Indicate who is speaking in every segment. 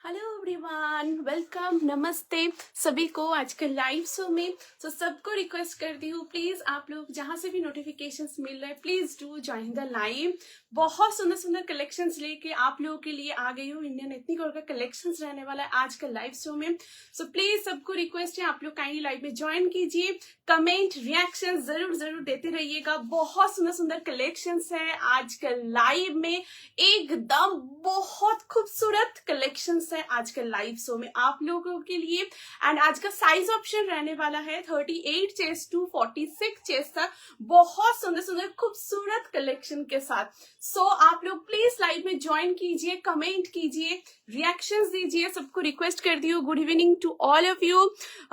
Speaker 1: Hello everyone, welcome, नमस्ते सभी को आज के लाइव शो में। तो सबको रिक्वेस्ट करती हूँ, प्लीज आप लोग जहां से भी नोटिफिकेशंस मिल रहे हैं, please do join the live. बहुत सुंदर सुंदर कलेक्शंस लेके आप लोगों के लिए आ गई हूँ। इंडियन एथनिक वेयर का कलेक्शंस रहने वाला है आज का लाइव शो में। सो प्लीज सबको रिक्वेस्ट है, आप लोग काइंडली लाइव में ज्वाइन कीजिए, कमेंट रिएक्शन जरूर जरूर देते रहिएगा। बहुत सुंदर सुंदर कलेक्शंस है आज का लाइव में, एकदम बहुत खूबसूरत कलेक्शंस है आज के लाइव शो में आप लोगों के लिए। एंड आज का साइज ऑप्शन रहने वाला है 38 चेस्ट टू 46 चेस्ट तक, बहुत सुंदर सुंदर खूबसूरत कलेक्शन के साथ। सो आप लोग प्लीज लाइव में ज्वाइन कीजिए, कमेंट कीजिए, रिएक्शंस दीजिए। सबको रिक्वेस्ट करती हूँ, good evening to all of you,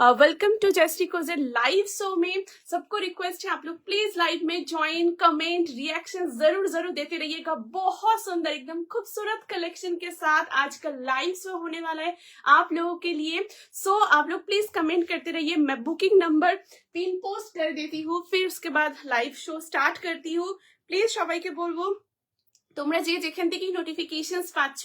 Speaker 1: welcome to Justy Cozed live show में। सबको रिक्वेस्ट है, आप लोग प्लीज लाइव में ज्वाइन, कमेंट, रिएक्शन जरूर जरूर देते रहिएगा। बहुत सुंदर एकदम खूबसूरत कलेक्शन के साथ आज का लाइव शो होने वाला है आप लोगों के लिए। सो आप लोग प्लीज कमेंट करते रहिए। मैं बुकिंग नंबर पिन पोस्ट कर देती हूँ, फिर उसके बाद लाइव शो स्टार्ट करती हूँ। प्लिज সবাইকে বলবো, তোমরা যে যেখান থেকে নোটিফিকেশনস পাচ্ছ,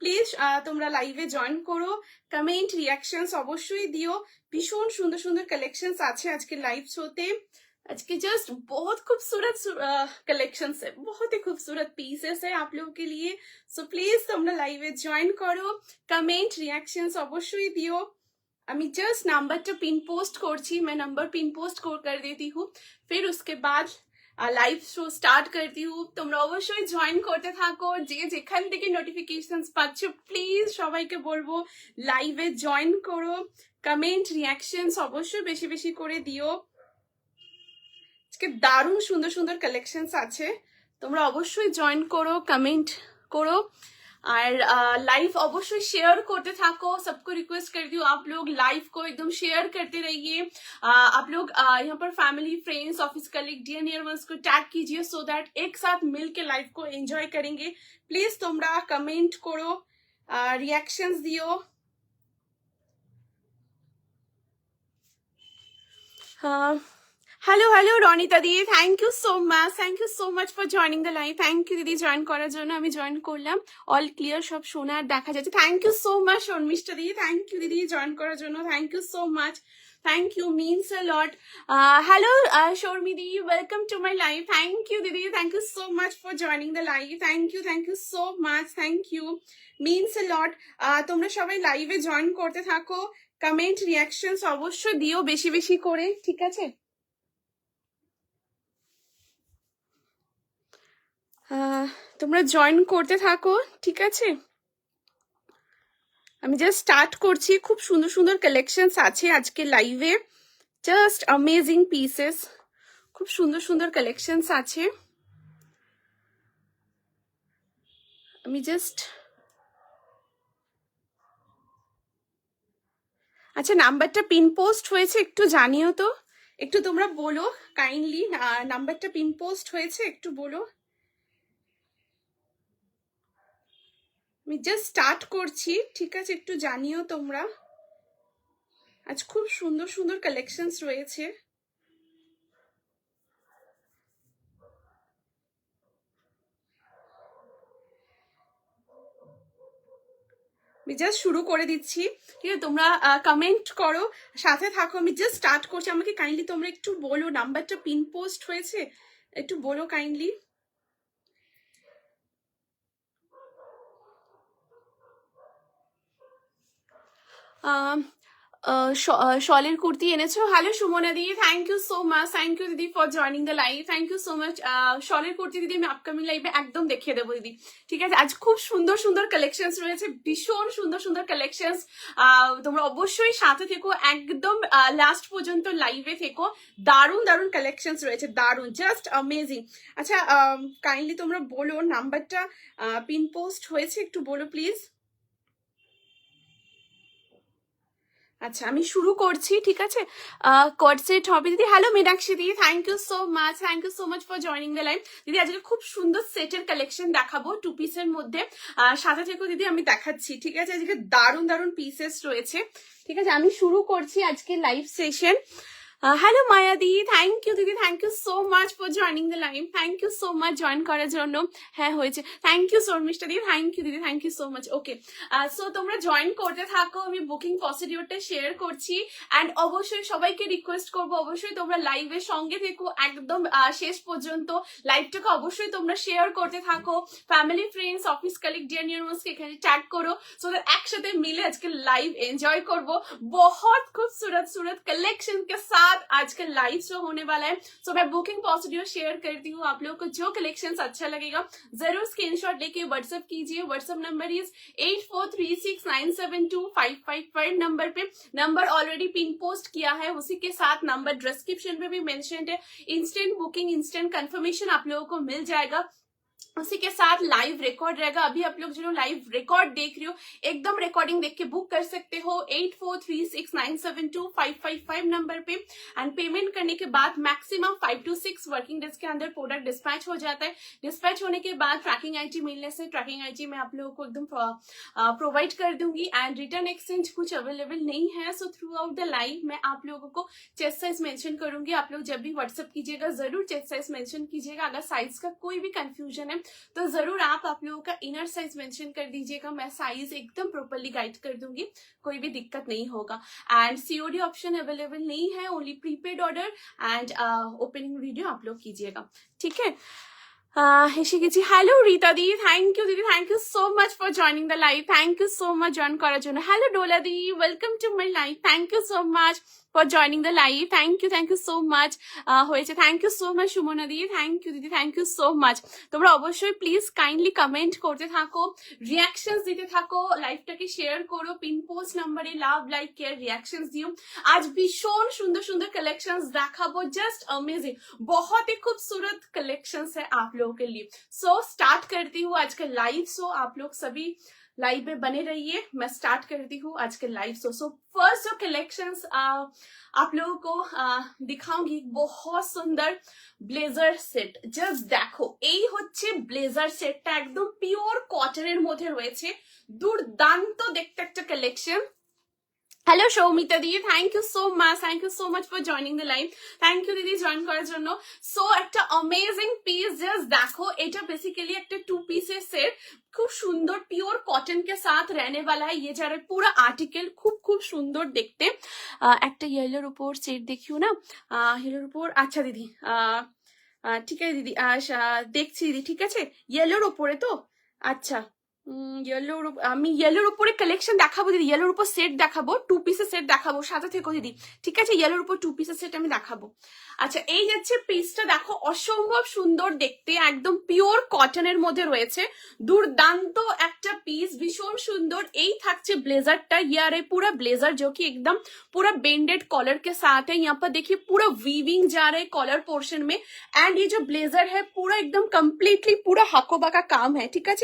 Speaker 1: প্লিজ তোমরা লাইভে জয়েন করো, কমেন্ট রিঅ্যাকশনস অবশ্যই দিও। ভীষণ সুন্দর সুন্দর কালেকশনস আছে আজকে লাইভ শোতে। आज के जस्ट बहुत खूबसूरत कलेक्शंस है, बहुत ही खूबसूरत पीसेस है आप लोगों के लिए। सो प्लीज তোমরা লাইভে জয়েন করো, কমেন্ট রিঅ্যাকশনস অবশ্যই দিও। আমি জাস্ট নাম্বারটা পিন পোস্ট করছি, मैं नंबर पिन पोस्ट कर देती हूँ, फिर उसके बाद লাইভ শো স্টার্ট করতি হু। তোমরা অবশ্যই জয়েন করতে থাকো, যে যেখান থেকে নোটিফিকেশনস পাচ্ছ প্লিজ সবাইকে বলবো লাইভে জয়েন করো, কমেন্ট রিঅ্যাকশনস অবশ্যই বেশি বেশি করে দিও। আজকে দারুণ সুন্দর সুন্দর কালেকশনস আছে, তোমরা অবশ্যই জয়েন করো, কমেন্ট করো और लाइव अवश्य शेयर करते थाको। सबको रिक्वेस्ट करती हूँ, आप लोग लाइव को एकदम शेयर करते रहिए। आप लोग यहाँ पर family, friends, office colleague, dear near ones को टैग कीजिए, सो दैट एक साथ मिल के लाइव को एंजॉय करेंगे। प्लीज तुमरा कमेंट करो, रिएक्शंस दियो। হ্যালো হ্যালো রনিতা দি, thank you so much for joining the live. Thank you দিদি জয়েন করার জন্য। আমি জয়েন করলাম, অল ক্লিয়ার, সব শোনা আর দেখা যাচ্ছে। Thank you so much Sharmistha দিদি, থ্যাংক ইউ দিদি জয়েন করার জন্য। Thank you so much, thank you, means a lot. Hello Sharmi di, welcome to my live. Thank you দিদি, thank you so much for joining the live. Thank you so much, thank you, means a lot. তোমরা সবাই লাইভে join করতে থাকো, comment reactions অবশ্যই দিও বেশি বেশি করে, ঠিক আছে? তোমরা জয়েন করতে থাকো, ঠিক আছে? আমি জাস্ট স্টার্ট করছি। খুব সুন্দর সুন্দর কালেকশনস আছে আজকে লাইভে, জাস্ট অ্যামেজিং পিসেস, খুব সুন্দর সুন্দর কালেকশনস আছে। আমি জাস্ট, আচ্ছা নাম্বারটা পিন পোস্ট হয়েছে একটু জানিও তো, একটু তোমরা বলো কাইন্ডলি, নাম্বারটা পিন পোস্ট হয়েছে একটু বলো। আমি জাস্ট স্টার্ট করছি, ঠিক আছে? একটু জানিও তোমরা। আজ খুব সুন্দর সুন্দর কালেকশনস রয়েছে। আমি জাস্ট শুরু করে দিচ্ছি, ঠিক আছে? তোমরা কমেন্ট করো, সাথে থাকো। আমি জাস্ট স্টার্ট করছি। আমাকে কাইন্ডলি তোমরা একটু বলো নাম্বারটা পিন পোস্ট হয়েছে, একটু বলো কাইন্ডলি। শলের কুর্তি এনেছো। Hello Sumana di, thank you so much, thank you দিদি for joining the live. Thank you so much. শলের কুর্তি দিদি আমি আপকামিং লাইভে একদম দেখিয়ে দেবো দিদি, ঠিক আছে? আজ খুব সুন্দর সুন্দর কালেকশনস রয়েছে, ভীষণ সুন্দর সুন্দর কালেকশনস। তোমরা অবশ্যই সাথে থেকো, একদম লাস্ট পর্যন্ত লাইভে থেকো। দারুণ দারুণ কালেকশনস রয়েছে, দারুণ, জাস্ট অ্যামেজিং। আচ্ছা কাইন্ডলি তোমরা বলো নাম্বারটা পিন পোস্ট হয়েছে, একটু বলো প্লিজ। আচ্ছা আমি শুরু করছি, ঠিক আছে? কট সেট হবে দিদি। হ্যালো মীনাক্ষী দিদি, thank you so much for joining the live. দিদি আজকে খুব সুন্দর সেটের কালেকশন দেখাবো, 2 পিসের মধ্যে। সাথে থেকো দিদি, আমি দেখাচ্ছি, ঠিক আছে? আজকে দারুণ দারুণ পিসেস রয়েছে, ঠিক আছে? আমি শুরু করছি আজকে live session. Hello Maya the, thank you দিদি, thank you so much for joining the live, thank you so much join করার জন্য। হ্যাঁ হয়েছে, thank you Sharmistha di, thank you দিদি, thank you so much. Okay, so তোমরা জয়েন করতে থাকো, আমি বুকিং প্রসিডিওরটা শেয়ার করছি। অ্যান্ড অবশ্যই সবাইকে রিকোয়েস্ট করবো, অবশ্যই তোমরা লাইভের সঙ্গে থেকো একদম শেষ পর্যন্ত। লাইভটাকে অবশ্যই তোমরা শেয়ার করতে থাকো, family friends office colleague dear near ওয়ান্সকে এখানে ট্যাগ করো, সো দ্যাট একসাথে मिले आज के लाइव एंजॉय करबो। बहुत खूबसूरत सूरत कलेक्शन के साथ आज का लाइव शो होने वाला है। सो मैं बुकिंग प्रोसीड्यूर शेयर करती हूँ, आप लोगों को जो कलेक्शंस अच्छा लगेगा जरूर स्क्रीनशॉट लेके व्हाट्सएप कीजिए। व्हाट्सएप नंबर इज 8436972555 नंबर पे। नंबर ऑलरेडी पिन पोस्ट किया है, उसी के साथ नंबर डिस्क्रिप्शन में भी मेंशन्ड है। इंस्टेंट बुकिंग, इंस्टेंट कंफर्मेशन आप लोगों को मिल जाएगा। उसी के साथ लाइव रिकॉर्ड रहेगा। अभी आप लोग जो लाइव रिकॉर्ड देख रहे हो, एकदम रिकॉर्डिंग देख के बुक कर सकते हो 8436972555 नंबर पे। एंड पेमेंट करने के बाद मैक्सिमम 5 to 6 वर्किंग डेज के अंदर प्रोडक्ट डिस्पैच हो जाता है। डिस्पैच होने के बाद ट्रैकिंग आईडी मिलने से ट्रैकिंग आईडी मैं आप लोगों को एकदम प्रोवाइड कर दूंगी। एंड रिटर्न एक्सचेंज कुछ अवेलेबल नहीं है। So through out the live मैं आप लोगों को चेस्ट साइज मेंशन करूंगी। आप लोग जब भी व्हाट्सएप कीजिएगा जरूर चेस्ट साइज मेंशन कीजिएगा। अगर साइज का कोई भी कंफ्यूजन है तो जरूर आप लोगों का इनर साइज मेंशन कर दीजिएगा, मैं साइज एकदम प्रॉपर्ली गाइड कर दूंगी, कोई भी दिक्कत नहीं होगा। एंड सीओडी ऑप्शन अवेलेबल नहीं है, only prepaid order and opening video आप लोग कीजिएगा, ठीक है। Hello Rita di, thank you दीदी, thank you so much for joining the live, thank you so much join करार জন্য। Hello Dola di, welcome to my live, thank you so much for joining the live, thank you so much. হয়েছে, thank you so much Sumana di, thank you দিদি, thank you so much. তোমরা অবশ্যই please kindly comment করতে থাকো, reactions দিতে থাকো, লাইভটাকে share করো, পিন পোস্ট নাম্বারে লাভ লাইক কেয়ার রিয়াকশনস দিও। आज भीषण सुंदर सुंदर कलेक्शंस देखाबो, जस्ट अमेजिंग, बहुत ही खूबसूरत कलेक्शंस है आप लोगों के लिए। सो स्टार्ट करती हूँ आज का लाइव शो, आप लोग सभी लाइव में बने रहिए, मैं स्टार्ट करती हूँ आज के लाइव शो। सो फर्स्ट जो कलेक्शंस आप लोगों को दिखाऊंगी, बहुत सुंदर ব্লেজার সেট। জাস্ট দেখো, এই হচ্ছে ব্লেজার সেটটা, একদম পিওর কটনের মধ্যে রয়েছে, দুর্দান্ত দেখতে একটা কালেকশন। হ্যালো সৌমিতা দি, thank you so much for joining the live, thank you দিদি জয়েন করার জন্য। সো একটা অমেজিং পিস, জাস্ট দেখো, এটা बेसिकली একটা 2 पीसेस सेट, खूब सुंदर प्योर कॉटन के साथ रहने वाला है। ये जा रहा है पूरा आर्टिकल, खूब सुंदर देखते। একটা ইয়েলোর উপর সেট দেখিও না, ইয়েলোর উপর, আচ্ছা দিদি ঠিক আছে দিদি, দেখছি দিদি, ঠিক আছে ইয়েলোর উপরে তো, আচ্ছা ইয়েলোর, আমি ইয়েলোর উপরে কালেকশন দেখাবো দিদি, ইয়েলোর উপর সেট দেখাবো, 2 পিসের সেট দেখাবো, সাথে থেকো দিদি, ঠিক আছে। ইয়েলোর উপর 2 পিসের সেট আমি দেখাবো। আচ্ছা, এই যাচ্ছে পিসটা, দেখো অসম্ভব সুন্দর দেখতে, একদম পিওর কটনের মধ্যে রয়েছে, দুর্দান্ত একটা পিস, ভীষণ সুন্দর। এই থাকছে ब्लेजरটা, यार है पूरा ब्लेजर जो कि एकदम पूरा बेंडेड कॉलर के साथ है। यहाँ पर देखिए पूरा वीविंग जा रहा है कॉलर पोर्शन में। एंड ये जो ब्लेजर है पूरा एकदम कम्प्लीटली पूरा हाकोबा का काम है, ठीक है।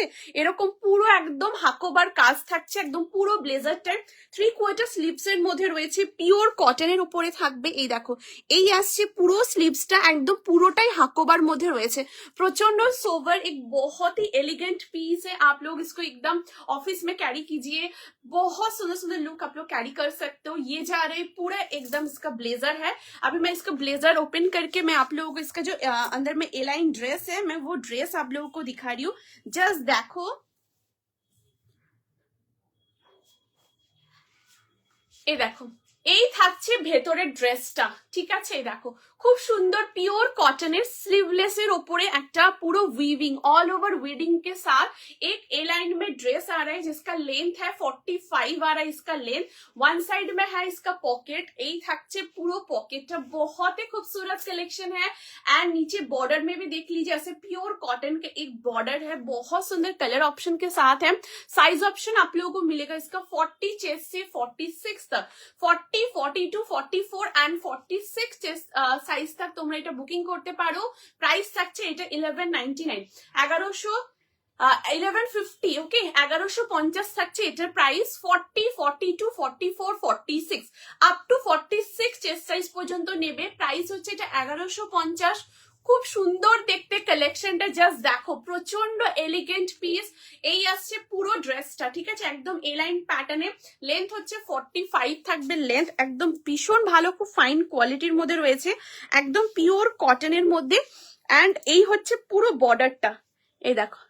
Speaker 1: এরকম পুরো একদম হাকোবার কাজ থাকছে, একদম পুরো ব্লেজারটা 3/4 স্লিভস এর মধ্যে রয়েছে, পিওর কটনের উপরে থাকবে। এই দেখো, এই আসছে পুরো স্লিভসটা, একদম পুরোটাই হাকোবার মধ্যে রয়েছে, প্রচন্ড सोवर, एक बहुत ही एलिगेंट पीस है। आप लोग इसको एकदम ऑफिस में कैरी कीजिए, बहुत सुंदर सुंदर लुक आप लोग कैरी कर सकते हो। ये जा रहे पूरा एकदम इसका ब्लेजर है। अभी मैं इसका ब्लेजर ओपन करके मैं आप लोगों को इसका जो अंदर में ए लाइन ड्रेस है, मैं वो ड्रेस आप लोगों को दिखा रही हूँ। जस्ट देखो, এই দেখো, এই থাকছে ভেতরের ড্রেসটা, ঠিক আছে। এই দেখো, খুব সুন্দর পিওর কটনের स्लीवलेस এর উপরে একটা পুরো वीविंग ऑल ओवर वीडिंग के साथ एक ए लाइन में ड्रेस आ रहा है, जिसका लेंथ है 45 आ रहा है इसका लेंथ। वन साइड में है इसका पॉकेट, এই থাকছে পুরো পকেটটা, बहुत ही खूबसूरत कलेक्शन है। एंड नीचे बॉर्डर में भी देख लीजिए, ऐसे प्योर कॉटन के एक बॉर्डर है, बहुत सुंदर कलर ऑप्शन के साथ है। साइज ऑप्शन आप लोगों को मिलेगा इसका 40 चेस्ट से 46 तक, 40, 42, 44 एंड 46 चेस्ट সাইজ तक তোমরা এটা বুকিং করতে পারো। প্রাইস থাকছে এটা 1199, 1150, ওকে 1150 থাকছে এটার price. 40, 42, 44, 46 up to 46 chest size পর্যন্ত নেবে, প্রাইস হচ্ছে এটা 1150। খুব সুন্দর দেখতে কালেকশনটা, জাস্ট দেখো প্রচন্ড এলিগেন্ট পিস। এই আসছে পুরো ড্রেসটা, ঠিক আছে, একদম এ লাইন প্যাটার্নে। লেন্থ হচ্ছে 45 থাকবে লেন্থ, একদম ভীষণ ভালো, খুব ফাইন কোয়ালিটির মধ্যে রয়েছে, একদম পিওর কটনের মধ্যে। অ্যান্ড এই হচ্ছে পুরো বর্ডারটা, এই দেখো,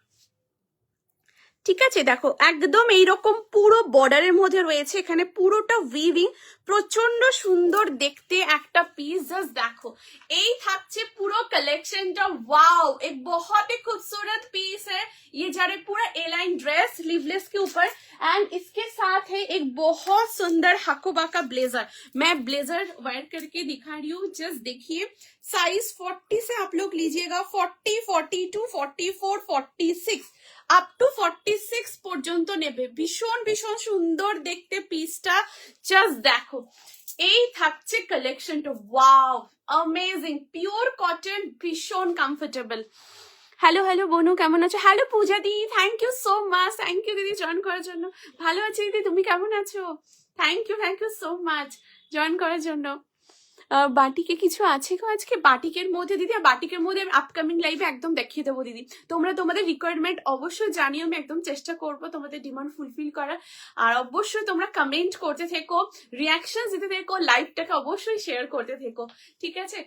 Speaker 1: ঠিক আছে, দেখো একদম এইরকম পুরো বর্ডারের মধ্যে রয়েছে, এখানে পুরোটা উইভিং, প্রচন্ড সুন্দর দেখতে একটা পিস। জাস্ট দেখো, এই থাকছে পুরো कलेक्शनটা। वाओ, एक बहुत ही खूबसूरत पीस है ये, जा रहे पूरा ए लाइन ड्रेस स्लीवलेस के ऊपर, एंड इसके साथ है एक बहुत सुंदर हकोबा का ब्लेजर। मैं ब्लेजर वेयर करके दिखा रही हूँ, जस्ट देखिए, साइज 40 से आप लोग लीजिएगा, 40, 42, 44, 46 আপ টু 46 পর্যন্ত নেবে। ভীষণ ভীষণ সুন্দর দেখতে পিসটা, জাস্ট দেখো। এই থাকছে কালেকশনটা, ওয়াও অ্যামেজিং, পিওর কটন, ভীষণ কমফোর্টেবল। হ্যালো হ্যালো বনু, কেমন আছো? হ্যালো পূজা দি, thank you so much, thank you দিদি জয়েন করার জন্য। ভালো আছি দিদি, তুমি কেমন আছো? Thank you so much join করার জন্য। বাটিকে কিছু আছে গো আজকে? বাটিকের মধ্যে দিদি, বাটিকের মধ্যে আপকামিং লাইভে একদম দেখিয়ে দেবো দিদি। তোমরা তোমাদের রিকোয়ারমেন্ট অবশ্যই জানিও, আমি একদম চেষ্টা করবো তোমাদের ডিমান্ড ফুলফিল করার। আর অবশ্যই তোমরা কমেন্ট করতে থেকো, রিয়াকশন দিতে থেকো, লাইভটাকে অবশ্যই শেয়ার করতে থেকো, ঠিক আছে।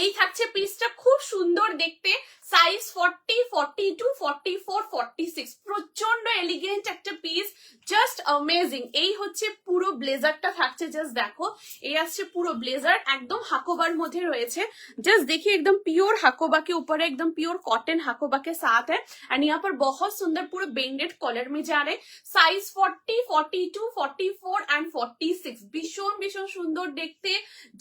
Speaker 1: এই থাকছে পিসটা, খুব সুন্দর দেখতে, সাইজ 40, 42, 44, 46, প্রচন্ড এলিগেন্ট একটা পিস, জাস্ট অ্যামেজিং। এই হচ্ছে পুরো ব্লেজারটা থাকছে, জাস্ট দেখো, এই আসছে পুরো ব্লেজার, একদম হাকোবার মধ্যে রয়েছে। জাস্ট देखिए एकदम प्योर हाकोबा के ऊपर है, एकदम प्योर कॉटन हाकोबा के साथ है, एंड यहाँ पर बहुत सुंदर पूरे बेंडेड कॉलर में जा रहे। साइज 40, 42, 44 एंड 46, ভীষণ ভীষণ সুন্দর দেখতে,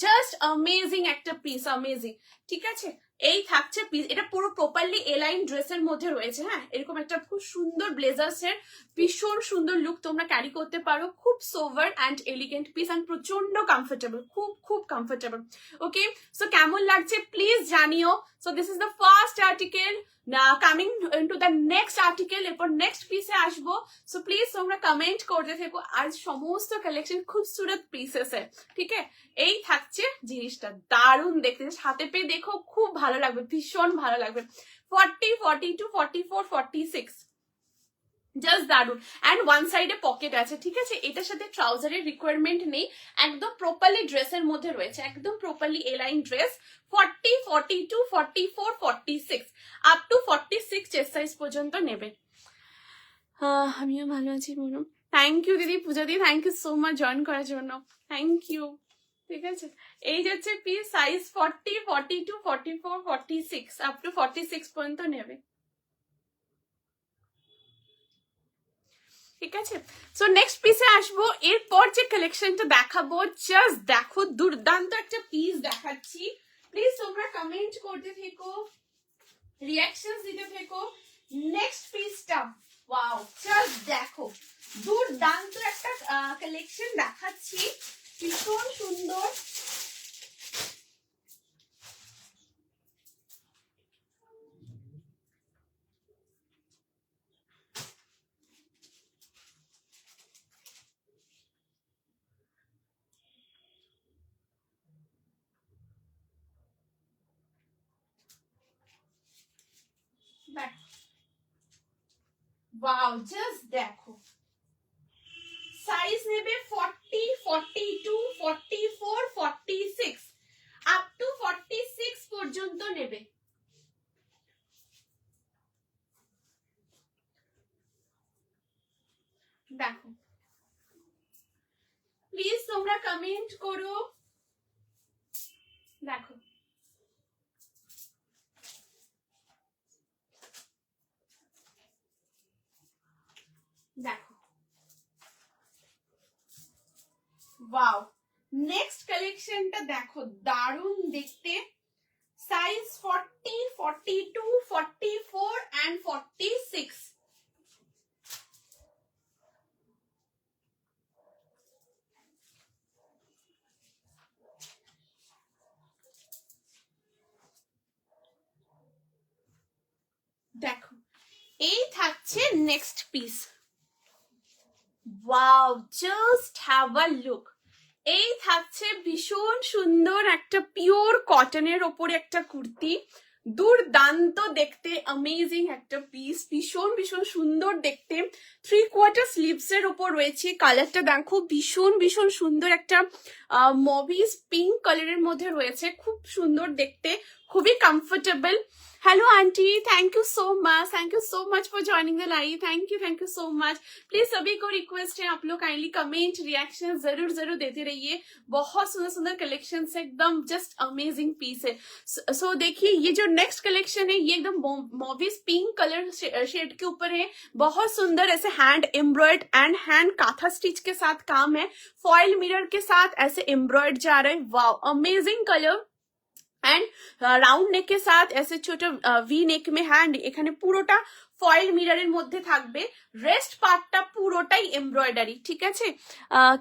Speaker 1: জাস্ট অ্যামেজিং একটা পিস, অ্যামেজিং, ঠিক আছে। এই থাকছে পিস, এটা পুরো প্রপারলি এ লাইন ড্রেসের মধ্যে রয়েছে। হ্যাঁ, এরকম একটা খুব সুন্দর ব্লেজার সেট, ভীষণ সুন্দর লুক তোমরা ক্যারি করতে পারো, খুব sober and elegant piece, and প্রচন্ড কমফোর্টেবল, খুব খুব কমফোর্টেবল। ওকে, সো কেমন লাগছে প্লিজ জানিও। So this is the first article, coming into the next article, এরপর নেক্সট পিসে আসবো। সো প্লিজ তোমরা কমেন্ট করতে থেকো, আজ সমস্ত কালেকশন খুবসুরত পিসেস ঠিক আছে। এই থাকছে জিনিসটা, দারুণ দেখতে, হাতে পেয়ে দেখো, খুব ভালো লাগবে, ভীষণ ভালো লাগবে। 40, 42, 44, 46, জাস্ট দারুন। অ্যান্ড ওয়ান সাইডে পকেট আছে, ঠিক আছে। এটার সাথে ট্রাউজারের রিকোয়ারমেন্ট নেই, একদম প্রপারলি ড্রেসের মধ্যে রয়েছে, একদম properly A line dress. 40, 42, 44, 46, up to 46 chest size পর্যন্ত নেবে। আমিও ভালো আছি বলুন। থ্যাংক ইউ দিদি, পূজা দিদি, thank you so much join করার জন্য, থ্যাংক ইউ, ঠিক আছে। এই হচ্ছে পিস, সাইজ 40, 42, 44, 46, আপ টু 46 পর্যন্ত নেবে, ঠিক আছে। সো নেক্সট পিসে আসবো, এরপর যে কালেকশনটা দেখাবো, জাস্ট দেখো, দুর্দান্ত একটা পিস দেখাচ্ছি। প্লিজ তোমরা কমেন্ট করতে থেকো, রিয়াকশনস দিতে থেকো। নেক্সট পিসটা, ওয়াও, জাস্ট দেখো, দুর্দান্ত একটা কালেকশন দেখাচ্ছি, ভীষণ সুন্দর। ওয়াও, জাস্ট দেখো, সাইজ নেবে 40, 42, 44, 46, আপ টু 46 পর্যন্ত নেবে। দেখো, প্লিজ তোমরা কমেন্ট করো, দেখো, দেখো, ওয়াও। নেক্সট কালেকশনটা দেখো, দারুণ দেখতে, সাইজ 40, 42, 44 and 46, দেখো, এই থাকছে next piece. Wow, just have a look, এই থাকছে ভীষণ সুন্দর একটা পিওর কটনের ওপরে একটা কুর্তি, দুর্দান্ত দেখতে, অ্যামেজিং একটা পিস, ভীষণ ভীষণ সুন্দর দেখতে। 3/4 স্লিভস এর উপর রয়েছে। কালারটা দেখো ভীষণ ভীষণ সুন্দর একটা মভিস পিঙ্ক কালারের মধ্যে রয়েছে, খুব সুন্দর দেখতে, খুবই comfortable. Hello aunty, thank you so much for joining the live. Thank you so much. Please सभी को रिक्वेस्ट है, आप लोग काइंडली कमेंट रिएक्शन जरूर जरूर देते रहिए। बहुत सुंदर सुंदर कलेक्शन है, एकदम जस्ट अमेजिंग पीस है। सो देखिए ये जो नेक्स्ट कलेक्शन है, ये एकदम मॉविस पिंक कलर शेड के ऊपर है, बहुत सुंदर ऐसे हैंड एम्ब्रॉयड एंड हैंड काथा स्टिच के साथ काम है, फॉइल मिरर के साथ ऐसे एम्ब्रॉयड जा रहे हैं। Wow, amazing colour and round নেকের সাথ এসে ছোট ভি নেক মে হ্যান্ড, এখানে পুরোটা ফয়েল মিররের মধ্যে থাকবে, রেস্ট পার্টটা পুরোটাই এমব্রয়ডারি। ঠিক আছে,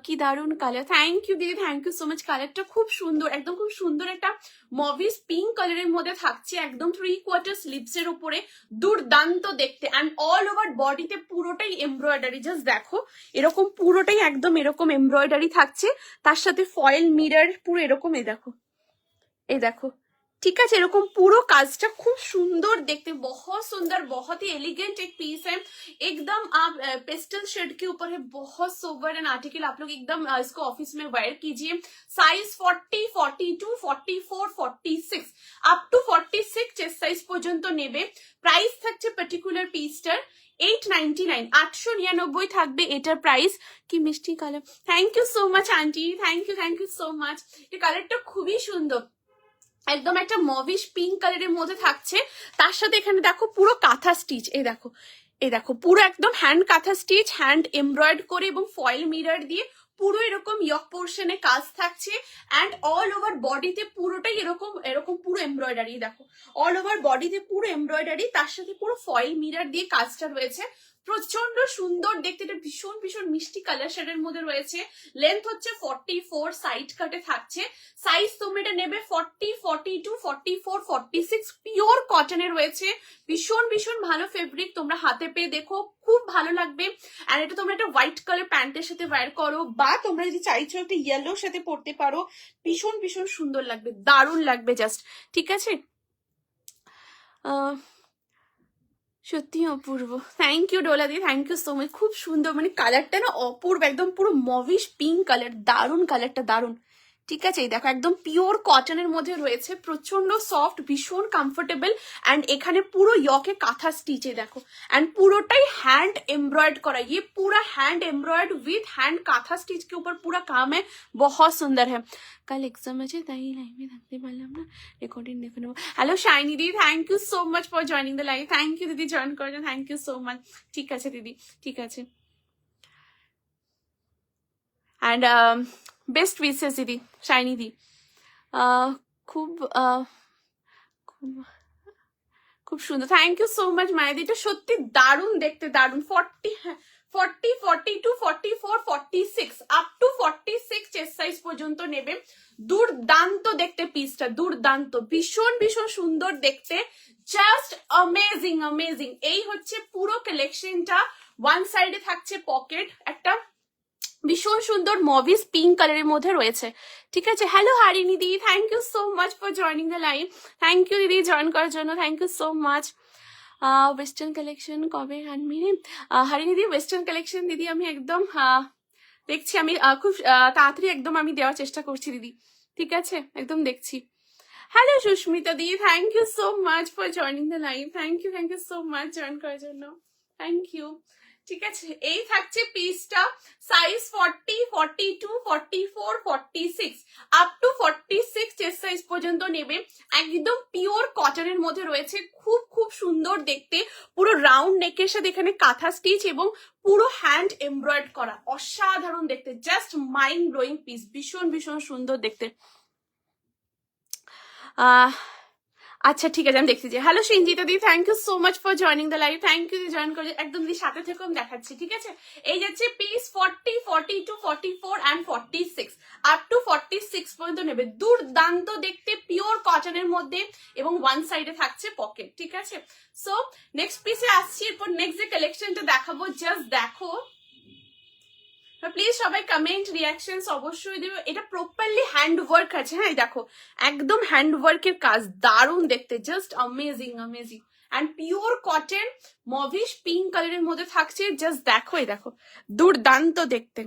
Speaker 1: কি দারুন কালার। থ্যাংক ইউ দিদি, থ্যাংক ইউ সো মাচ। কালারটা খুব সুন্দর, একদম খুব সুন্দর একটা মভিস পিঙ্ক কালারের মধ্যে থাকছে, একদম 3/4 স্লিভস এর উপরে, দুর্দান্ত দেখতে। এন্ড অল ওভার বডিতে পুরোটাই এমব্রয়ডারি, জাস্ট দেখো এরকম পুরোটাই একদম এরকম এমব্রয়ডারি থাকছে, তার সাথে ফয়েল মিরর পুরো এরকম। এই দেখো ठीक है, এরকম পুরো কাজটা খুব সুন্দর দেখতে, बहुत सुंदर, बहुत ही एलिगेंट एक पीस है, एकदम आप पेस्टल शेड के ऊपर है, बहुत सोबर एंड आर्टिकल। आप लोग एकदम इसको ऑफिस में वेयर कीजिए। Size 40, 42, 44, 46 up to 46 chest size পর্যন্ত নেবে। প্রাইস থাকছে পার্টিকুলার পিসটার 899, 899 থাকবে এটার প্রাইস। কি মিষ্টি colour, thank you so much aunty, thank you so much. এই কালারটা খুবই সুন্দর, একদম একটা মভিশ পিঙ্ক কালারের মধ্যে থাকছে, তার সাথে এখানে দেখো পুরো কাঁথা স্টিচ। এই দেখো পুরো একদম হ্যান্ড কাঁথা স্টিচ, হ্যান্ড এমব্রয়েড করে এবং ফয়েল মিরর দিয়ে পুরো এরকম ইয়ক পোর্শনে কাজ থাকছে। অ্যান্ড অল ওভার বডিতে পুরোটাই এরকম এরকম পুরো এমব্রয়ডারি। দেখো অল ওভার বডিতে পুরো এমব্রয়ডারি, তার সাথে পুরো ফয়েল মিরর দিয়ে কাজটা রয়েছে, প্রচন্ড সুন্দর দেখতে। এটা ভীষণ ভীষণ মিষ্টি কালার শেডের মধ্যে রয়েছে। লেন্থ হচ্ছে 44, সাইড কাটে থাকছে। সাইজ তোমরা এটা নেবে 40, 42, 44, 46, পিওর কটনের রয়েছে, ভীষণ ভীষণ ভালো ফেব্রিক। তোমরা হাতে পেয়ে দেখো, খুব ভালো লাগবে। আর এটা তোমরা একটা হোয়াইট কালার প্যান্টের সাথে ওয়্যার করো, বা তোমরা যদি চাইছো একটা ইয়েলোর সাথে পরতে পারো, ভীষণ ভীষণ সুন্দর লাগবে, দারুণ লাগবে জাস্ট। ঠিক আছে, সত্যি অপূর্ব। Thank you Dola di, thank you so much. খুব সুন্দর, মানে কালারটা না অপূর্ব, একদম পুরো মভিশ পিঙ্ক কালার, দারুণ কালারটা, দারুণ। ঠিক আছে, এই দেখো একদম পিওর কটনের মধ্যে রয়েছে, প্রচন্ড সফট, ভীষণ কমফোর্টেবল। एंड এখানে পুরো ইয়কে কাঁথা স্টিচে দেখো, एंड পুরোটাই हैंड एम्ब्रॉयड करा, ये पूरा हैंड एम्ब्रॉयड विद हैंड काथा स्टिच के ऊपर पूरा काम है, बहुत सुंदर है। कल एग्जाम আছে তাই লাইভে থাকতে পারলাম না, রেকর্ডিং দেখে নেবো। হ্যালো শাইনি দি, thank you so much for joining the live. Thank you দিদি, জয়েন করার জন্য থ্যাংক ইউ সো মাচ। ঠিক আছে দিদি, ঠিক আছে। एंड বেস্ট উইশেস দিদি, শাইনি দি। খুব খুব খুব সুন্দর, থ্যাংক ইউ সো মাচ মায়াদি। এটা সত্যি দারুণ দেখতে, দারুণ। 40, 42, 44, 46 আপ টু 46 চেস্ট সাইজ পর্যন্ত নেবে। দুর্দান্ত দেখতে পিসটা, দুর্দান্ত, ভীষণ ভীষণ সুন্দর দেখতে, জাস্ট অ্যামেজিং অ্যামেজিং। এই হচ্ছে পুরো কালেকশনটা। ওয়ান সাইডে থাকছে পকেট, একটা ভীষণ সুন্দর মভিস পিঙ্ক কালারের মধ্যে রয়েছে। ঠিক আছে, hello Harini di, thank you so much for joining the live. Thank you দিদি, জয়েন করার জন্য thank you so much. Western collection কবে আনবি রে হারিনি দি? ওয়েস্টার্ন কালেকশন দিদি আমি একদম দেখছি, আমি খুব তাড়াতাড়ি একদম আমি দেওয়ার চেষ্টা করছি দিদি। ঠিক আছে, একদম দেখছি। হ্যালো সুস্মিতা দি, thank you so much for joining the live. Thank you so much join করার জন্য, থ্যাংক ইউ। ঠিক আছে, এই থাকছে পিসটা। Size 40, 42, 44, 46 up to 46 chest size পর্যন্ত নেবে। একদম পিওর কটনের মধ্যে রয়েছে, খুব খুব সুন্দর দেখতে, পুরো রাউন্ড নেকের সাথে এখানে কাঁথা স্টিচ এবং পুরো হ্যান্ড এমব্রয়েড করা, অসাধারণ দেখতে, জাস্ট মাইন্ড ব্লোয়িং পিস, ভীষণ ভীষণ সুন্দর দেখতে। আচ্ছা ঠিক আছে, আমি দেখছি যে হ্যালো সঞ্জিতা দি, thank you so much for joining the live. Thank you join করে একদম দিদি সাথে থেকে আমি দেখাচ্ছি। ঠিক আছে, এই যাচ্ছে পিস 40, 42, 44 and 46 আপ টু 46 পর্যন্ত নেবে। দুর্দান্ত দেখতে, পিওর কটনের মধ্যে এবং ওয়ান সাইডে থাকছে পকেট। ঠিক আছে, সো নেক্সট পিসে আসছি। এরপর নেক্সট যে কালেকশনটা দেখাবো, জাস্ট দেখো প্লিজ সবাই কমেন্ট রিয়াকশনস অবশ্যই দেবে। এটা প্রপারলি হ্যান্ড ওয়ার্ক আছে, হ্যাঁ দেখো একদম হ্যান্ড ওয়ার্কের কাজ, দারুণ দেখতে, just amazing amazing. And pure cotton mauvish pink কালারের মধ্যে থাকছে, জাস্ট দেখো, এই দেখো দুর্দান্ত দেখতে,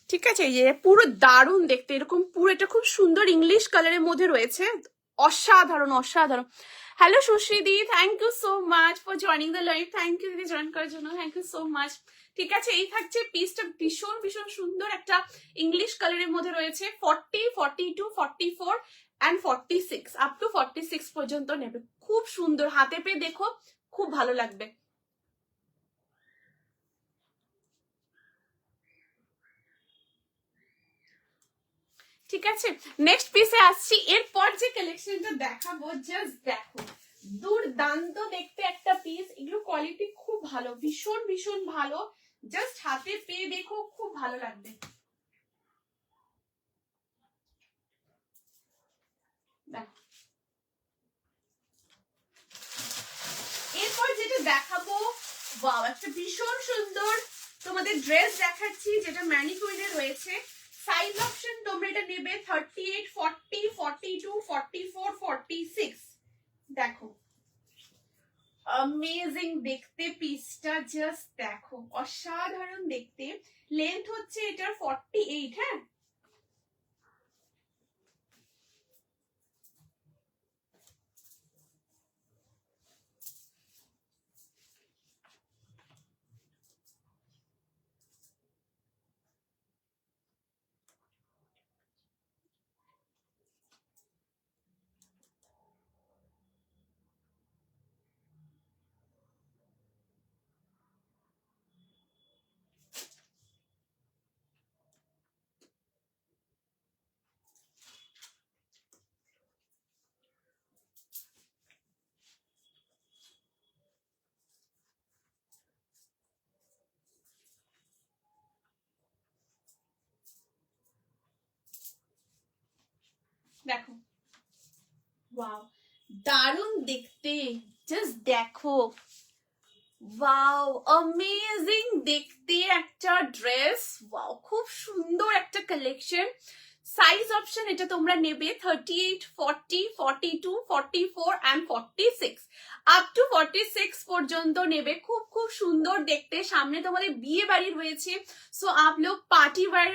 Speaker 1: ঠিক আছে। এই যে পুরো দারুণ দেখতে, এরকম পুরো এটা খুব সুন্দর ইংলিশ কালারের মধ্যে রয়েছে, অসাধারণ অসাধারণ। Hello Sushri di, thank you so much for joining the live, thank you দিদি জয়েন করার জন্য, থ্যাংক ইউ সো মাচ। ঠিক আছে, এই থাকছে পিসটা, ভীষণ ভীষণ সুন্দর একটা ইংলিশ কালারের মধ্যে রয়েছে। 40, 42, 44 অ্যান্ড 46, আপ টু 46 পর্যন্ত নেবে, খুব সুন্দর, হাতে পেয়ে দেখো খুব ভালো লাগবে। ঠিক আছে, নেক্সট পিসে আসছি। এরপর যে কালেকশনটা দেখাবো, জাস্ট দেখো দুর্দান্ত দেখতে একটা পিস, এগুলো কোয়ালিটি খুব ভালো, ভীষণ ভীষণ ভালো, জাস্ট হাতে পেয়ে দেখো খুব ভালো লাগবে। এরপর যেটা দেখাবো, ওয়াও একটা ভীষণ সুন্দর তোমাদের ড্রেস দেখাচ্ছি, যেটা ম্যানিকুইনে রয়েছে। সাইজ অপশন তোমরা এটা নেবে 38, 40, 42, 44, 46। দেখো অ্যামেজিং দেখতে পিসটা, জাস্ট দেখো অসাধারণ দেখতে। লেন্থ হচ্ছে এটার 48, হ্যাঁ দেখো, ওয়াও দারুণ দেখতে, জাস্ট দেখো, ওয়াও অ্যামেজিং দেখতে একটা ড্রেস, ওয়াও খুব সুন্দর একটা কালেকশন। সাইজ অপশন এটা তোমরা নেবে 38, 40, 42, 44 and 46, আপ টু 46 পর্যন্ত নেবে। খুব খুব সুন্দর দেখতে, সামনে তোমাদের বিয়ে বাড়ি রয়েছে, सो आप लोग पार्टी वेयर